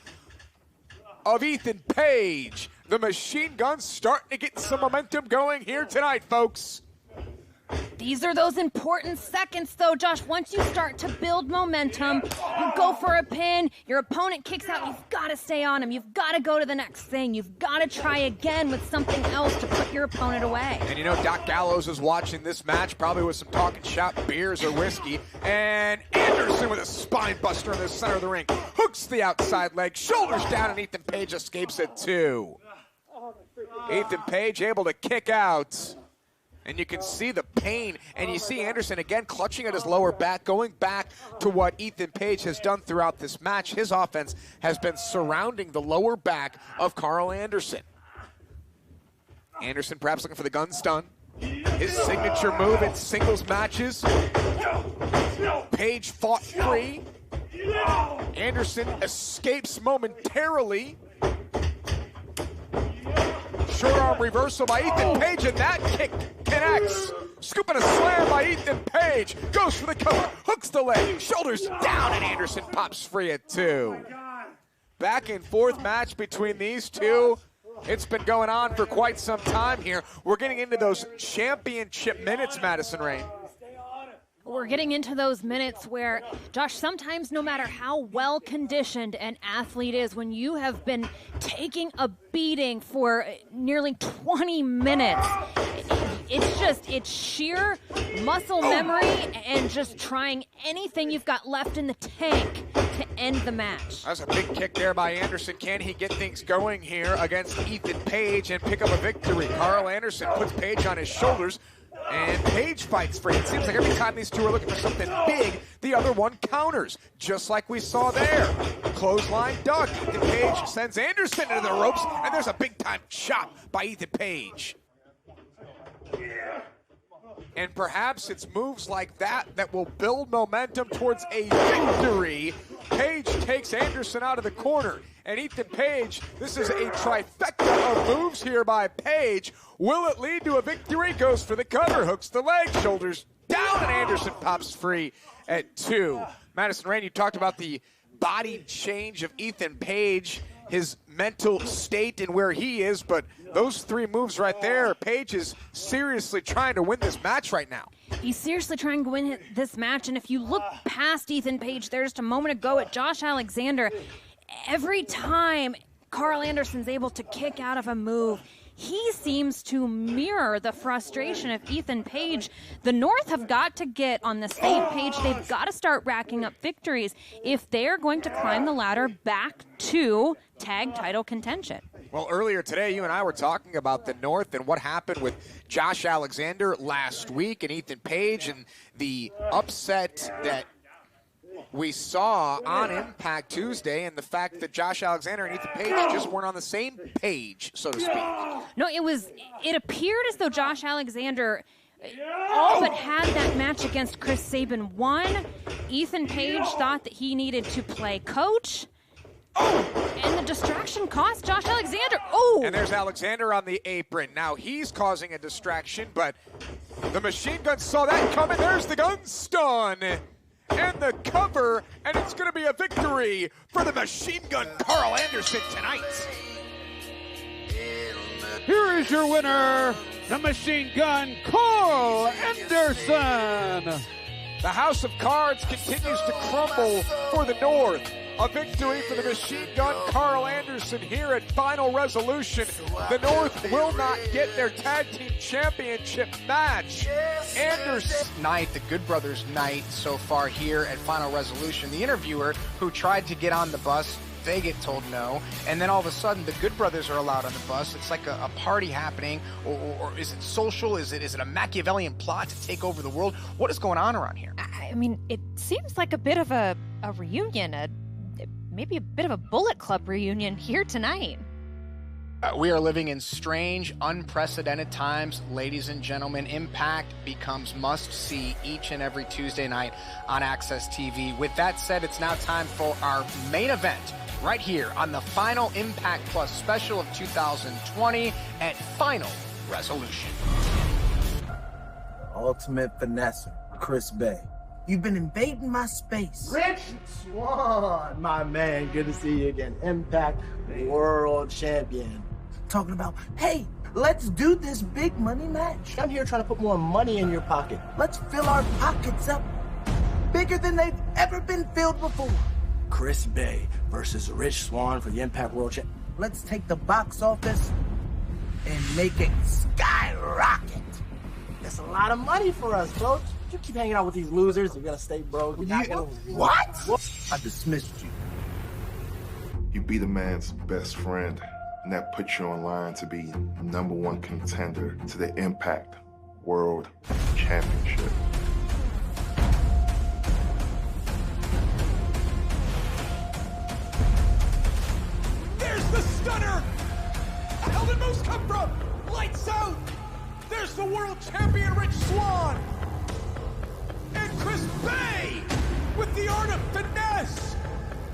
of Ethan Page. The machine gun's starting to get some momentum going here tonight, folks. These are those important seconds, though, Josh. Once you start to build momentum, you go for a pin, your opponent kicks out, you've got to stay on him. You've got to go to the next thing. You've got to try again with something else to put your opponent away. And you know, Doc Gallows is watching this match, probably with some talking shop beers or whiskey. And Anderson with a spine buster in the center of the ring. Hooks the outside leg, shoulders down, and Ethan Page escapes it too. Ethan Page able to kick out. And you can see the pain, and you see Anderson again clutching at his lower back, going back to what Ethan Page has done throughout this match. His offense has been surrounding the lower back of Carl Anderson. Anderson perhaps looking for the gun stun. His signature move in singles matches. Page fought free. Anderson escapes momentarily. Short arm reversal by Ethan Page, and that kick connects. Scooping a slam by Ethan Page. Goes for the cover, hooks the leg, shoulders down, and Anderson pops free at 2. Back and forth match between these two. It's been going on for quite some time here. We're getting into those championship minutes, Madison Rain. We're getting into those minutes where, Josh, sometimes no matter how well conditioned an athlete is, when you have been taking a beating for nearly 20 minutes, it's sheer muscle memory and just trying anything you've got left in the tank to end the match. That's a big kick there by Anderson. Can he get things going here against Ethan Page and pick up a victory? Carl Anderson puts Page on his shoulders, and Page fights free. It seems like every time these two are looking for something big, the other one counters, just like we saw there. Clothesline duck. Ethan Page sends Anderson into the ropes, and there's a big-time chop by Ethan Page. And perhaps it's moves like that that will build momentum towards a victory. Page takes Anderson out of the corner. And Ethan Page, this is a trifecta of moves here by Page. Will it lead to a victory? Goes for the cover, hooks the leg, shoulders down, and Anderson pops free at 2. Madison Rain, you talked about the body change of Ethan Page, his mental state and where he is, but those 3 moves right there, Page is seriously trying to win this match right now. He's seriously trying to win this match, and if you look past Ethan Page there just a moment ago at Josh Alexander, every time Carl Anderson's able to kick out of a move, he seems to mirror the frustration of Ethan Page. The North have got to get on the same page. They've got to start racking up victories if they're going to climb the ladder back to tag title contention. Well, earlier today, you and I were talking about the North and what happened with Josh Alexander last week and Ethan Page and the upset that we saw on Impact Tuesday, and the fact that Josh Alexander and Ethan Page just weren't on the same page, so to speak. No, it appeared as though Josh Alexander all but had that match against Chris Sabin won. Ethan Page thought that he needed to play coach. And the distraction cost Josh Alexander. And there's Alexander on the apron. Now he's causing a distraction, but the Machine Gun saw that coming. There's the gun stun. And the cover, and it's going to be a victory for the Machine Gun Carl Anderson tonight. Here is your winner, the Machine Gun Carl Anderson. The House of Cards continues to crumble for the North. A victory for the Machine Gun Carl Anderson here at Final Resolution. The North will not get their tag team championship match. Anderson. Night, the Good Brothers night so far here at Final Resolution. The interviewer who tried to get on the bus, they get told no. And then all of a sudden, the Good Brothers are allowed on the bus. It's like a party happening. Or is it social? Is it a Machiavellian plot to take over the world? What is going on around here? I mean, it seems like a bit of a reunion, maybe a bit of a Bullet Club reunion here tonight. We are living in strange, unprecedented times, ladies and gentlemen. Impact becomes must-see each and every Tuesday night on Access TV. With that said, it's now time for our main event right here on the Final Impact Plus special of 2020 at Final Resolution. Ultimate Finesse, Chris Bey. You've been invading my space. Rich Swann, my man, good to see you again. Impact World Champion. Talking about, hey, let's do this big money match. I'm here trying to put more money in your pocket. Let's fill our pockets up bigger than they've ever been filled before. Chris Bey versus Rich Swann for the Impact World Champion. Let's take the box office and make it skyrocket. That's a lot of money for us, coach. You keep hanging out with these losers, you're gonna stay broke. What? I dismissed you. You be the man's best friend, and that puts you on line to be #1 contender to the Impact World Championship. There's the stunner! How did most come from? Lights out! There's the world champion Rich Swann! And Chris Bey with the art of finesse!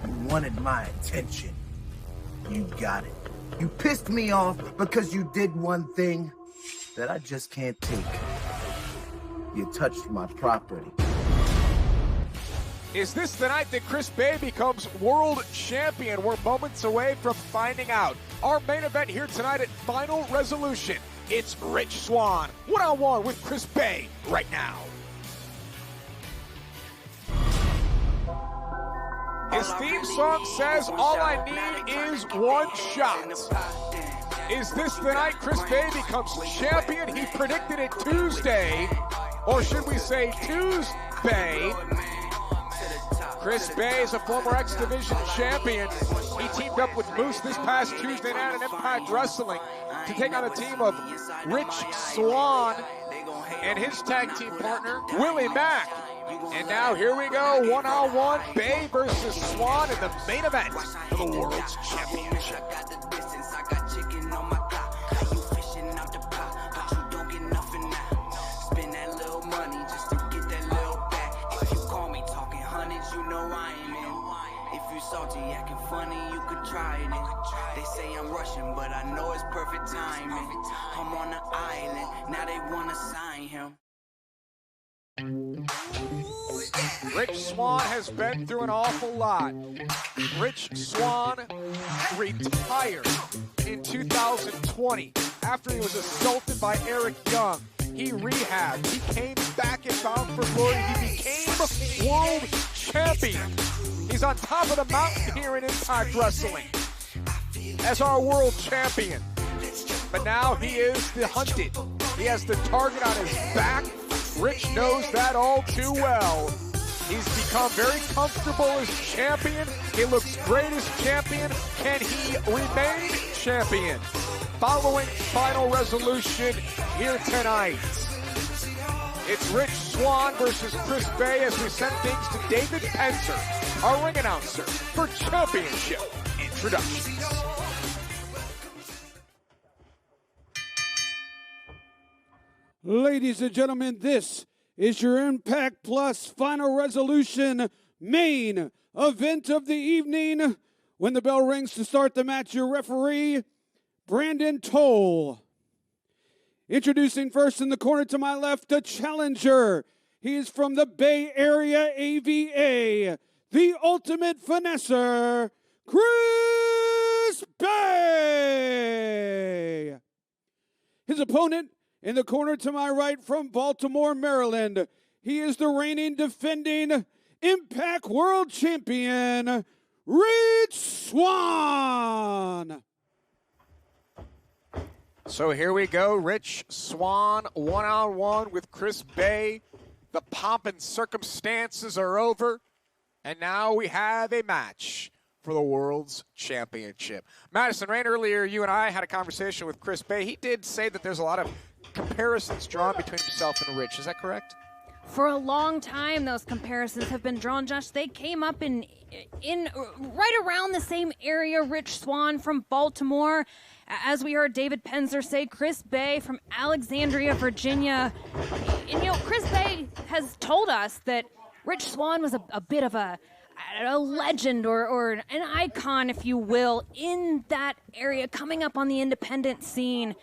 You wanted my attention. You got it. You pissed me off because you did one thing that I just can't take. You touched my property. Is this the night that Chris Bey becomes world champion? We're moments away from finding out. Our main event here tonight at Final Resolution. It's Rich Swann, one-on-one with Chris Bey right now. His theme song says, all I need is one shot. Is this the night Chris Bey becomes champion? He predicted it Tuesday, or should we say Tuesday? Chris Bey is a former X Division champion. He teamed up with Moose this past Tuesday night at Impact Wrestling to take on a team of Rich Swann and his tag team partner, Willie Mack. And now here we go, one-on-one, Bey versus Swann in the main event of the World's Championship. Salty, acting funny, you could try it. They say I'm rushing, but I know it's perfect timing. I'm on the island, now they wanna sign him. Rich Swann has been through an awful lot. Rich Swann retired in 2020 after he was assaulted by Eric Young. he rehabbed, he came back and bound for glory, he became world champion. He's on top of the mountain here in Impact Wrestling as our world champion. But now he is the hunted. He has the target on his back. Rich knows that all too well. He's become very comfortable as champion. He looks great as champion. Can he remain champion? Following Final Resolution here tonight. It's Rich Swann versus Chris Bey as we send things to David Penzer, our ring announcer, for championship introductions. Ladies and gentlemen, this is your Impact Plus Final Resolution main event of the evening. When the bell rings to start the match, your referee, Brandon Toll. Introducing first in the corner to my left, the challenger. He is from the Bay Area AVA, the ultimate finesser, Chris Bey. His opponent in the corner to my right from Baltimore, Maryland. He is the reigning defending Impact World Champion, Rich Swann. So here we go, Rich Swann one-on-one with Chris Bey. The pomp and circumstances are over, and now we have a match for the World's Championship. Madison Rain, earlier you and I had a conversation with Chris Bey. He did say that there's a lot of comparisons drawn between himself and Rich. Is that correct? For a long time, those comparisons have been drawn, Josh. They came up in right around the same area. Rich Swann from Baltimore. As we heard David Penzer say, Chris Bey from Alexandria, Virginia. And, Chris Bey has told us that Rich Swann was a bit of a legend or an icon, if you will, in that area, coming up on the independent scene.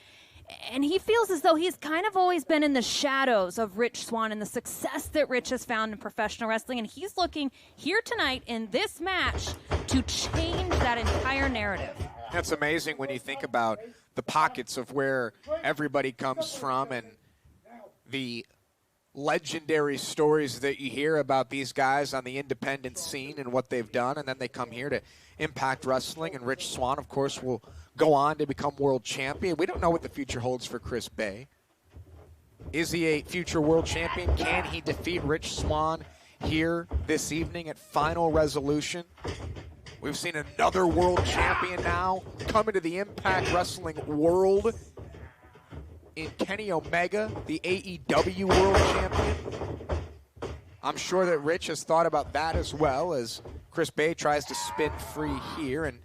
And he feels as though he's kind of always been in the shadows of Rich Swann and the success that Rich has found in professional wrestling. And he's looking here tonight in this match to change that entire narrative. That's amazing when you think about the pockets of where everybody comes from and the legendary stories that you hear about these guys on the independent scene and what they've done. And then they come here to Impact Wrestling. And Rich Swann, of course, will go on to become world champion. We don't know what the future holds for Chris Bey. Is he a future world champion? Can he defeat Rich Swann here this evening at Final Resolution? We've seen another world champion now come into the Impact Wrestling world in Kenny Omega, the AEW world champion. I'm sure that Rich has thought about that as well as Chris Bey tries to spin free here and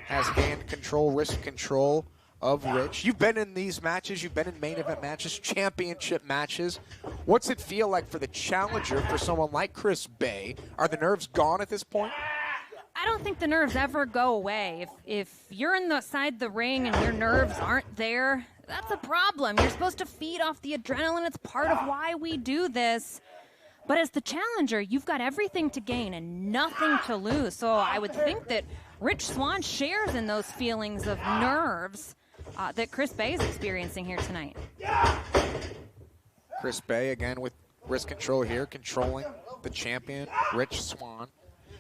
has hand control, wrist control of Rich. You've been in these matches. You've been in main event matches, championship matches. What's it feel like for the challenger, for someone like Chris Bey? Are the nerves gone at this point? I don't think the nerves ever go away. If you're inside the ring and your nerves aren't there, that's a problem. You're supposed to feed off the adrenaline. It's part of why we do this. But as the challenger, you've got everything to gain and nothing to lose. So I would think that Rich Swann shares in those feelings of nerves that Chris Bey is experiencing here tonight. Chris Bey, again, with wrist control here, controlling the champion, Rich Swann.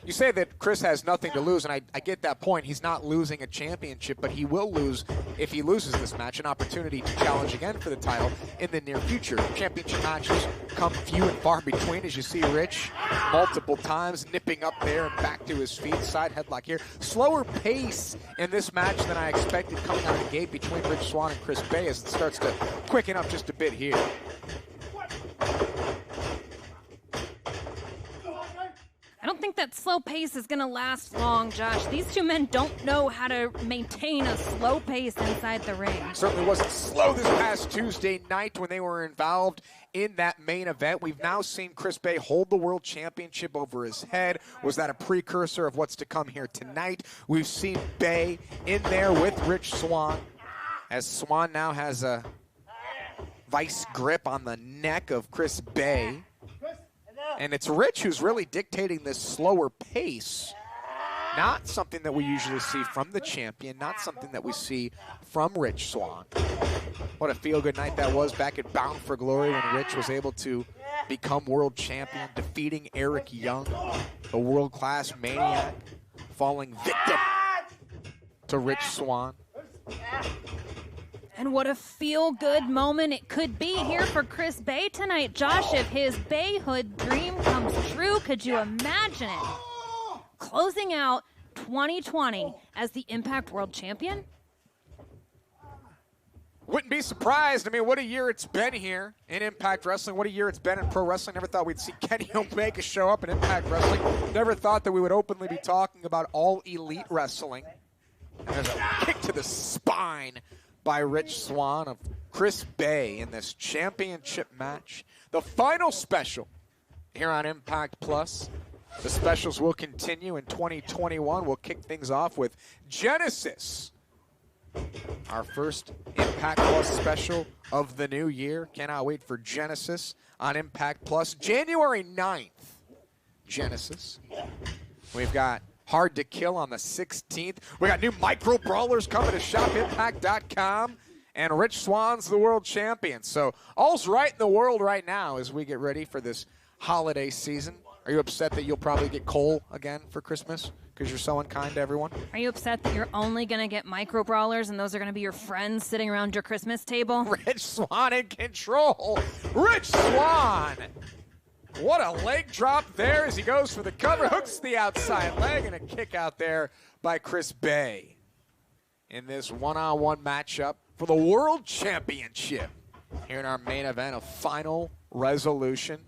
You say that Chris has nothing to lose, and I get that point. He's not losing a championship, but he will lose, if he loses this match, an opportunity to challenge again for the title in the near future. Championship matches come few and far between, as you see Rich multiple times nipping up there and back to his feet. Side headlock here. Slower pace in this match than I expected coming out of the gate between Rich Swann and Chris Bey as it starts to quicken up just a bit here. I don't think that slow pace is going to last long, Josh. These two men don't know how to maintain a slow pace inside the ring. Certainly wasn't slow this past Tuesday night when they were involved in that main event. We've now seen Chris Bey hold the world championship over his head. Was that a precursor of what's to come here tonight? We've seen Bey in there with Rich Swann, as Swann now has a vice grip on the neck of Chris Bey. And it's Rich who's really dictating this slower pace. Not something that we usually see from the champion, not something that we see from Rich Swann. What a feel-good night that was back at Bound for Glory when Rich was able to become world champion, defeating Eric Young, a world-class maniac, falling victim to Rich Swann. And what a feel-good moment it could be here for Chris Bey tonight. Josh, if his Bayhood dream comes true, could you imagine it? Closing out 2020 as the Impact World Champion? Wouldn't be surprised. I mean, what a year it's been here in Impact Wrestling. What a year it's been in pro wrestling. Never thought we'd see Kenny Omega show up in Impact Wrestling. Never thought that we would openly be talking about all elite wrestling. And there's a kick to the spine by Rich Swann of Chris Bey in this championship match. The final special here on Impact Plus. The specials will continue in 2021. We'll kick things off with Genesis, our first Impact Plus special of the new year. Cannot wait for Genesis on Impact Plus. January 9th, Genesis. We've got Hard to Kill on the 16th. We got new micro brawlers coming to shopimpact.com. And Rich Swann's the world champion. So all's right in the world right now as we get ready for this holiday season. Are you upset that you'll probably get coal again for Christmas because you're so unkind to everyone? Are you upset that you're only going to get micro brawlers and those are going to be your friends sitting around your Christmas table? Rich Swann in control. Rich Swann. What a leg drop there as he goes for the cover. Hooks the outside leg and a kick out there by Chris Bey in this one-on-one matchup for the World Championship here in our main event of Final Resolution.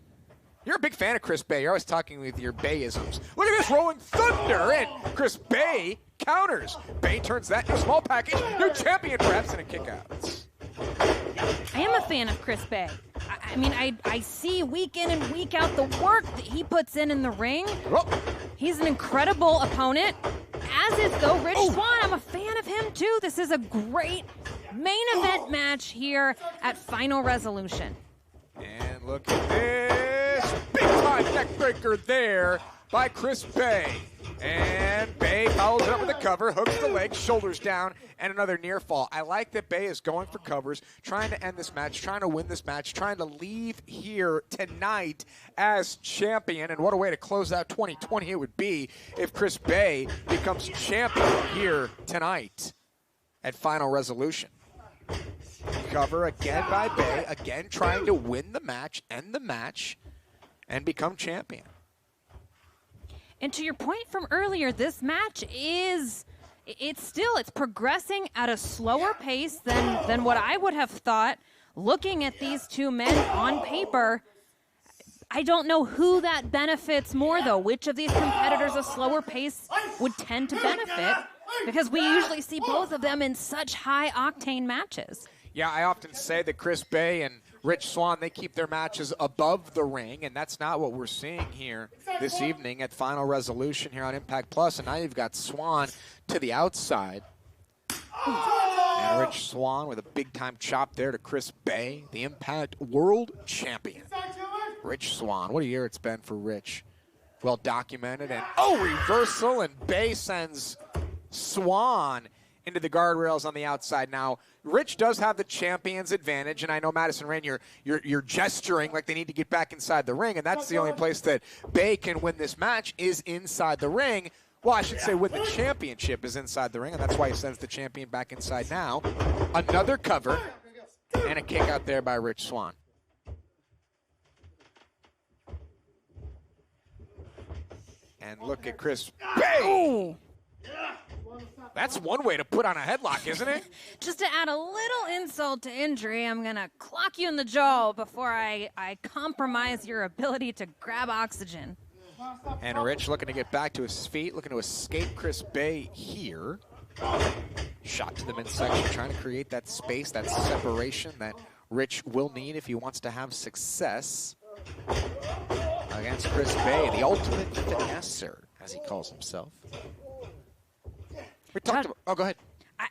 You're a big fan of Chris Bey. You're always talking with your Beyisms. Look at this rolling thunder, and Chris Bey counters. Bey turns that into a small package. New champion perhaps and a kick out. I am a fan of Chris Bey. I mean, I see week in and week out the work that he puts in the ring. He's an incredible opponent, as is though Rich Swann. I'm a fan of him too. This is a great main event match here at Final Resolution. And look at this. Big time neck breaker there by Chris Bey. And Bey follows it up with a cover, hooks the leg, shoulders down, and another near fall. I like that Bey is going for covers, trying to end this match, trying to win this match, trying to leave here tonight as champion. And what a way to close out 2020 it would be if Chris Bey becomes champion here tonight at Final Resolution. Cover again by Bey, again trying to win the match, end the match, and become champion. And to your point from earlier, this match it's progressing at a slower pace than what I would have thought. Looking at these two men on paper, I don't know who that benefits more, though. Which of these competitors a slower pace would tend to benefit? Because we usually see both of them in such high-octane matches. Yeah, I often say that Chris Bey and Rich Swann, they keep their matches above the ring, and that's not what we're seeing here this evening at Final Resolution here on Impact Plus. And now you've got Swann to the outside. And Rich Swann with a big-time chop there to Chris Bey, the Impact World Champion. Rich Swann, what a year it's been for Rich. Well documented, and reversal, and Bey sends Swann into the guardrails on the outside. Now, Rich does have the champion's advantage, and I know, Madison Rain, you're gesturing like they need to get back inside the ring, and that's the only place that Bey can win this match is inside the ring. Well, I should say win the championship is inside the ring, and that's why he sends the champion back inside now. Another cover, and a kick out there by Rich Swann. And look at Chris Bey. That's one way to put on a headlock, isn't it? Just to add a little insult to injury, I'm going to clock you in the jaw before I compromise your ability to grab oxygen. And Rich looking to get back to his feet, looking to escape Chris Bey here. Shot to the midsection, trying to create that space, that separation that Rich will need if he wants to have success against Chris Bey, the ultimate finesser, as he calls himself. We talked about, go ahead.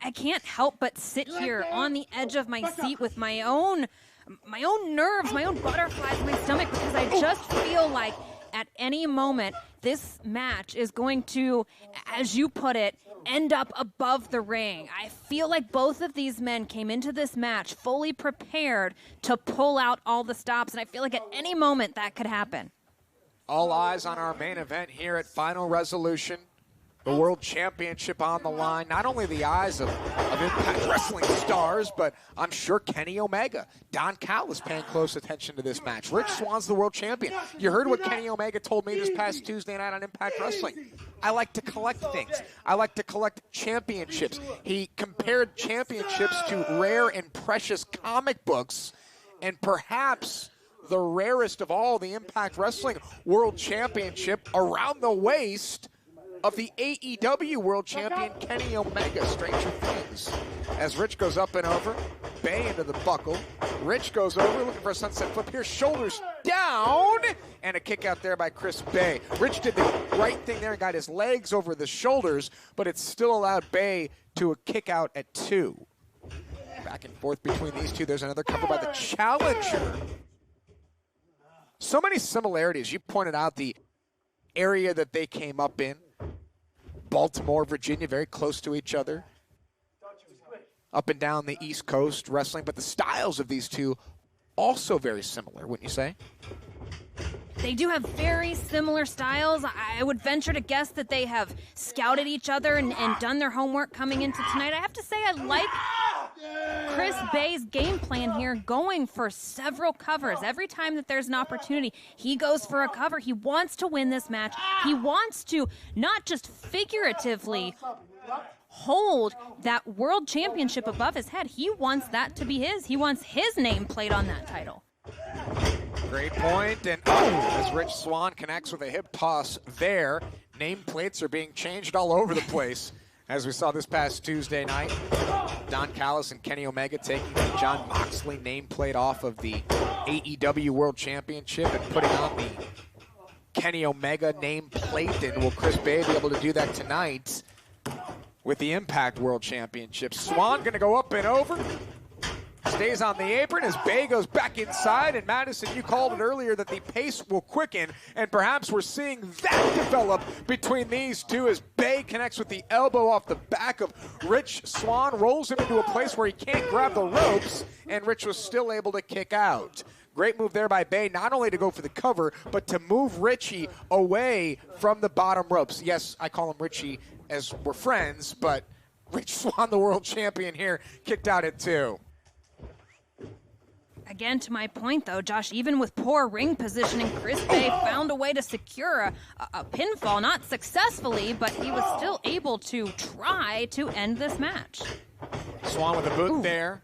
I can't help but sit here on the edge of my seat with my own nerves, my own butterflies in my stomach, because I just feel like at any moment this match is going to, as you put it, end up above the ring. I feel like both of these men came into this match fully prepared to pull out all the stops, and I feel like at any moment that could happen. All eyes on our main event here at Final Resolution. The World Championship on the line. Not only the eyes of Impact Wrestling stars, but I'm sure Kenny Omega. Don Callis paying close attention to this match. Rich Swann's the World Champion. You heard what Kenny Omega told me this past Tuesday night on Impact Wrestling. I like to collect things. I like to collect championships. He compared championships to rare and precious comic books, and perhaps the rarest of all, the Impact Wrestling World Championship around the waist of the AEW World Champion Kenny Omega. Stranger things. As Rich goes up and over, Bey into the buckle. Rich goes over, looking for a sunset flip here, shoulders down, and a kick out there by Chris Bey. Rich did the right thing there and got his legs over the shoulders, but it still allowed Bey to a kick out at 2. Back and forth between these two. There's another cover by the challenger. So many similarities. You pointed out the area that they came up in. Baltimore, Virginia, very close to each other. Up and down the East Coast wrestling, but the styles of these two also very similar, wouldn't you say? They do have very similar styles. I would venture to guess that they have scouted each other and done their homework coming into tonight. I have to say I like Chris Bey's game plan here, going for several covers. Every time that there's an opportunity, he goes for a cover. He wants to win this match. He wants to not just figuratively hold that world championship above his head. He wants that to be his. He wants his name played on that title. Great point, and as Rich Swann connects with a hip toss there, nameplates are being changed all over the place, as we saw this past Tuesday night. Don Callis and Kenny Omega taking the Jon Moxley nameplate off of the AEW World Championship and putting on the Kenny Omega nameplate, and will Chris Bey be able to do that tonight with the Impact World Championship? Swann going to go up and over. Stays on the apron as Bey goes back inside, and Madison, you called it earlier that the pace will quicken, and perhaps we're seeing that develop between these two as Bey connects with the elbow off the back of Rich Swann, rolls him into a place where he can't grab the ropes, and Rich was still able to kick out. Great move there by Bey, not only to go for the cover, but to move Richie away from the bottom ropes. Yes, I call him Richie as we're friends, but Rich Swann, the world champion here, kicked out at 2. Again, to my point, though, Josh, even with poor ring positioning, Chris Bey found a way to secure a pinfall, not successfully, but he was still able to try to end this match. Swann with a boot there.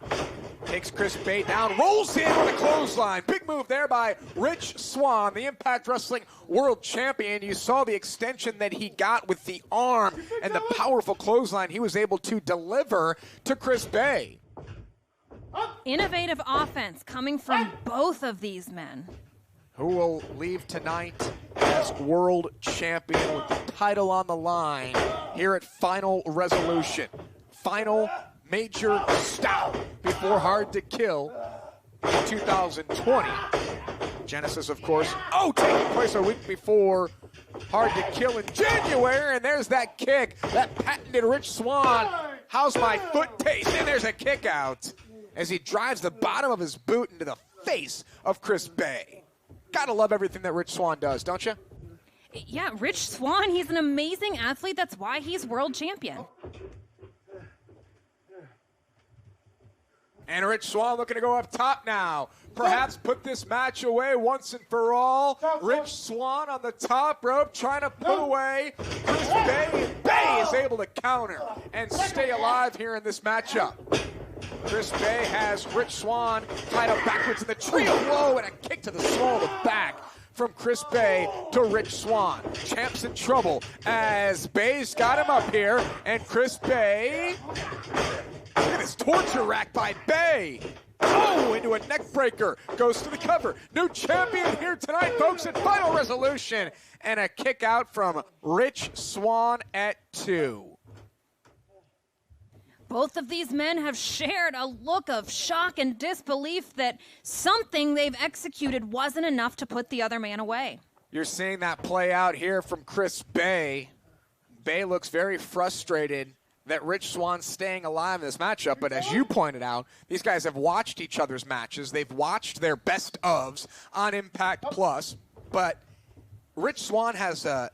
Takes Chris Bey down, rolls in with a clothesline. Big move there by Rich Swann, the Impact Wrestling World Champion. You saw the extension that he got with the arm and the powerful clothesline he was able to deliver to Chris Bey. Innovative offense coming from both of these men. Who will leave tonight as world champion with the title on the line here at Final Resolution. Final major stop before Hard to Kill in 2020. Genesis, of course, taking place a week before Hard to Kill in January, and there's that kick, that patented Rich Swann. How's my foot taste? And there's a kick out as he drives the bottom of his boot into the face of Chris Bey. Gotta love everything that Rich Swann does, don't you? Yeah, Rich Swann, he's an amazing athlete. That's why he's world champion. And Rich Swann looking to go up top now. Perhaps put this match away once and for all. Rich Swann on the top rope trying to put away Chris Bey. And Bey is able to counter and stay alive here in this matchup. Chris Bey has Rich Swann tied up backwards in the trio blow and a kick to the small of the back from Chris Bey to Rich Swann. Champ's in trouble as Bey's got him up here, and Chris Bey, look at this torture rack by Bey. Into a neck breaker, goes to the cover. New champion here tonight, folks, at Final Resolution. And a kick out from Rich Swann at 2. Both of these men have shared a look of shock and disbelief that something they've executed wasn't enough to put the other man away. You're seeing that play out here from Chris Bey. Bey looks very frustrated that Rich Swann's staying alive in this matchup, but as you pointed out, these guys have watched each other's matches. They've watched their best ofs on Impact Plus, but Rich Swann has a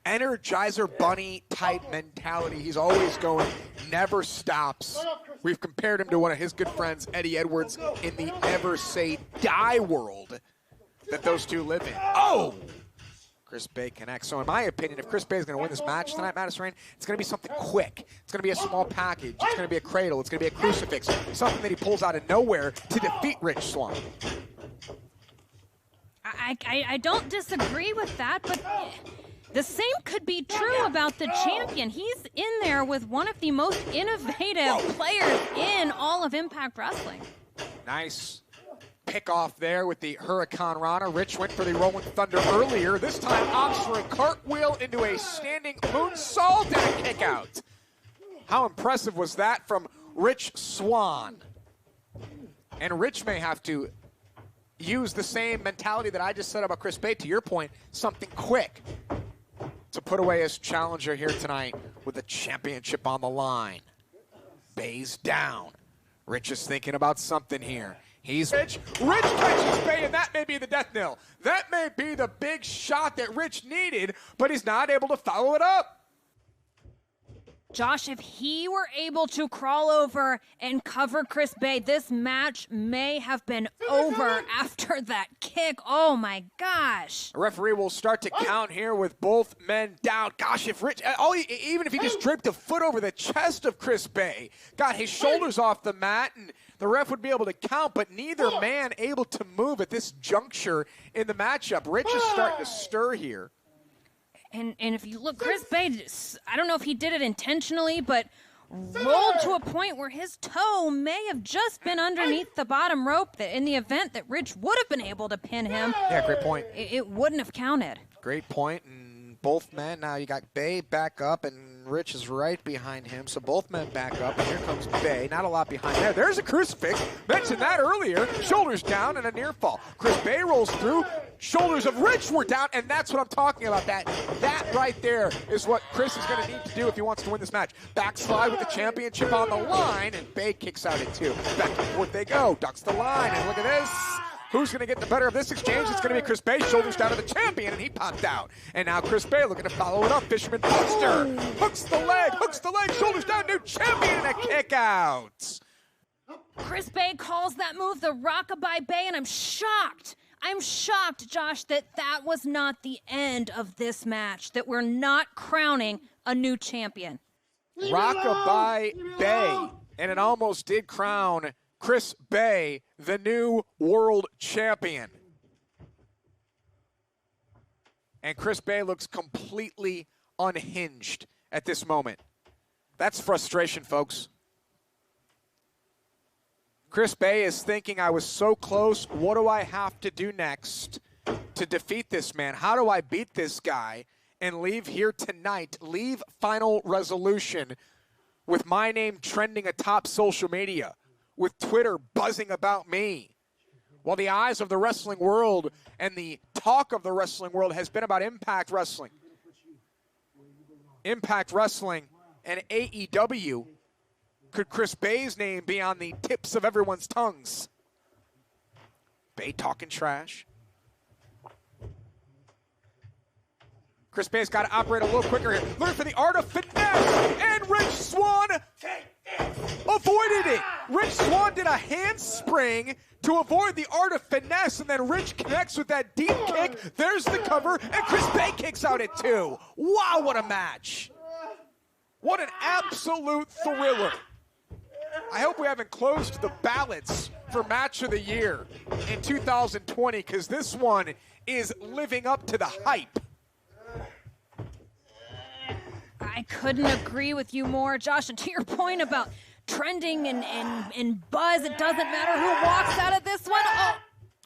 Energizer Bunny type mentality. He's always going, never stops. We've compared him to one of his good friends, Eddie Edwards, in the Ever Say Die world that those two live in. Oh! Chris Bey connects. So in my opinion, if Chris Bey is going to win this match tonight, Madison Rain, it's going to be something quick. It's going to be a small package. It's going to be a cradle. It's going to be a crucifix. Something that he pulls out of nowhere to defeat Rich Swann. I don't disagree with that, but the same could be true about the champion. He's in there with one of the most innovative players in all of Impact Wrestling. Nice pick off there with the Hurricane Rana. Rich went for the Rolling Thunder earlier. This time opts for a cartwheel into a standing moonsault and a kick out. How impressive was that from Rich Swann? And Rich may have to use the same mentality that I just said about Chris Bey, to your point, something quick to put away his challenger here tonight with the championship on the line. Bey's down. Rich is thinking about something here. He's Rich. Rich catches Bey, and that may be the death knell. That may be the big shot that Rich needed, but he's not able to follow it up. Josh, if he were able to crawl over and cover Chris Bey, this match may have been over after that kick. Oh, my gosh. The referee will start to count here with both men down. Gosh, if Rich, even if he just draped a foot over the chest of Chris Bey, got his shoulders off the mat, and the ref would be able to count, but neither man able to move at this juncture in the matchup. Rich is starting to stir here. And if you look, Chris Bey, I don't know if he did it intentionally, but rolled to a point where his toe may have just been underneath the bottom rope, that in the event that Rich would have been able to pin him. Yeah, great point. It wouldn't have counted. Great point, and both men, now you got Bey back up, and Rich is right behind him, so both men back up, and here comes Bey. Not a lot behind there. There's a crucifix. Mentioned that earlier. Shoulders down and a near fall. Chris Bey rolls through. Shoulders of Rich were down, and that's what I'm talking about. That right there is what Chris is going to need to do if he wants to win this match. Backslide with the championship on the line, and Bey kicks out at 2. Back and forth they go. Ducks the line, and look at this. Who's going to get the better of this exchange? It's going to be Chris Bey. Shoulders down to the champion, and he popped out. And now Chris Bey looking to follow it up. Fisherman Buster hooks the leg, shoulders down, new champion, and a kick out. Chris Bey calls that move the Rockabye Bey, and I'm shocked. I'm shocked, Josh, that was not the end of this match, that we're not crowning a new champion. Rockabye Bey, and it almost did crown Chris Bey the new world champion. And Chris Bey looks completely unhinged at this moment. That's frustration, folks. Chris Bey is thinking, I was so close. What do I have to do next to defeat this man? How do I beat this guy and leave here tonight, leave Final Resolution with my name trending atop social media, with Twitter buzzing about me, while the eyes of the wrestling world and the talk of the wrestling world has been about Impact Wrestling. Impact Wrestling and AEW. Could Chris Bey's name be on the tips of everyone's tongues? Bey talking trash. Chris Bey's got to operate a little quicker here. Looking for the art of finesse, and Rich Swann avoided it. Rich Swann did a handspring to avoid the art of finesse, and then Rich connects with that deep kick. There's the cover, and Chris Bey kicks out at 2. Wow, what a match. What an absolute thriller. I hope we haven't closed the ballots for Match of the Year in 2020, because this one is living up to the hype. I couldn't agree with you more, Josh. And to your point about trending and buzz, it doesn't matter who walks out of this one.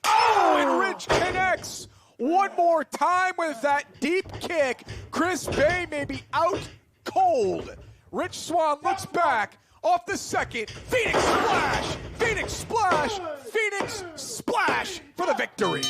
Oh, and Rich connects one more time with that deep kick. Chris Bey may be out cold. Rich Swann looks back off the second. Phoenix Splash! Phoenix Splash! Phoenix Splash for the victory.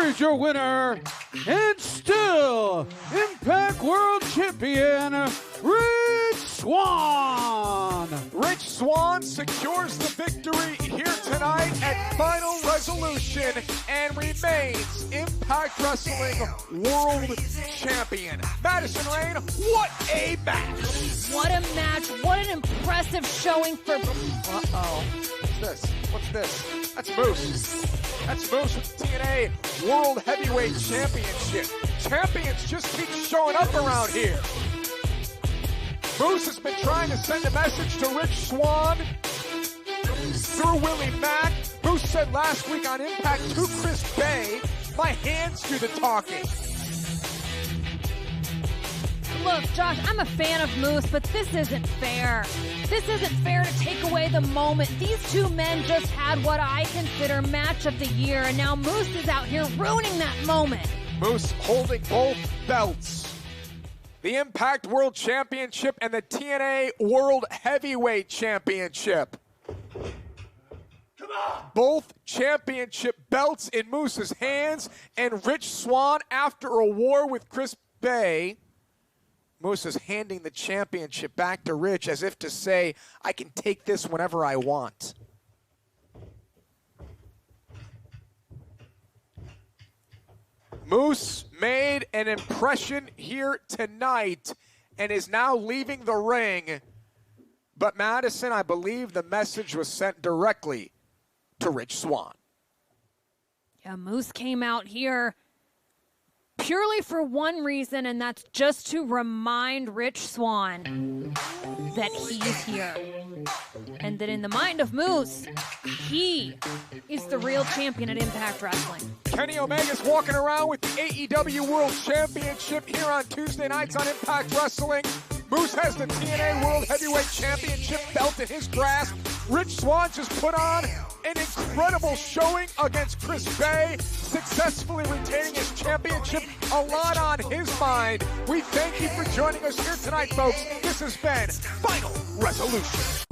here is your winner, and still Impact World Champion, Rich Swann. Rich Swann secures the victory here tonight at Final Resolution and remains Impact Wrestling World Champion. Madison Rayne, what a match! What a match. What an impressive showing for... Uh-oh. What's this? That's Moose. That's Moose with the TNA World Heavyweight Championship. Champions just keep showing up around here. Moose has been trying to send a message to Rich Swann through Willie Mack. Moose said last week on Impact to Chris Bey, my hands do the talking. Look, Josh, I'm a fan of Moose, but this isn't fair. This isn't fair to take away the moment. These two men just had what I consider match of the year, and now Moose is out here ruining that moment. Moose holding both belts. The Impact World Championship and the TNA World Heavyweight Championship. Both championship belts in Moose's hands, and Rich Swann, after a war with Chris Bey, Moose is handing the championship back to Rich as if to say, I can take this whenever I want. Moose made an impression here tonight and is now leaving the ring. But Madison, I believe the message was sent directly to Rich Swann. Yeah, Moose came out here purely for one reason, and that's just to remind Rich Swann that he's here. And that in the mind of Moose, he is the real champion at Impact Wrestling. Kenny Omega's walking around with the AEW World Championship here on Tuesday nights on Impact Wrestling. Moose has the TNA World Heavyweight Championship belt in his grasp. Rich Swann just put on an incredible showing against Chris Bey, successfully retaining his championship. A lot on his mind. We thank you for joining us here tonight, folks. This has been Final Resolution.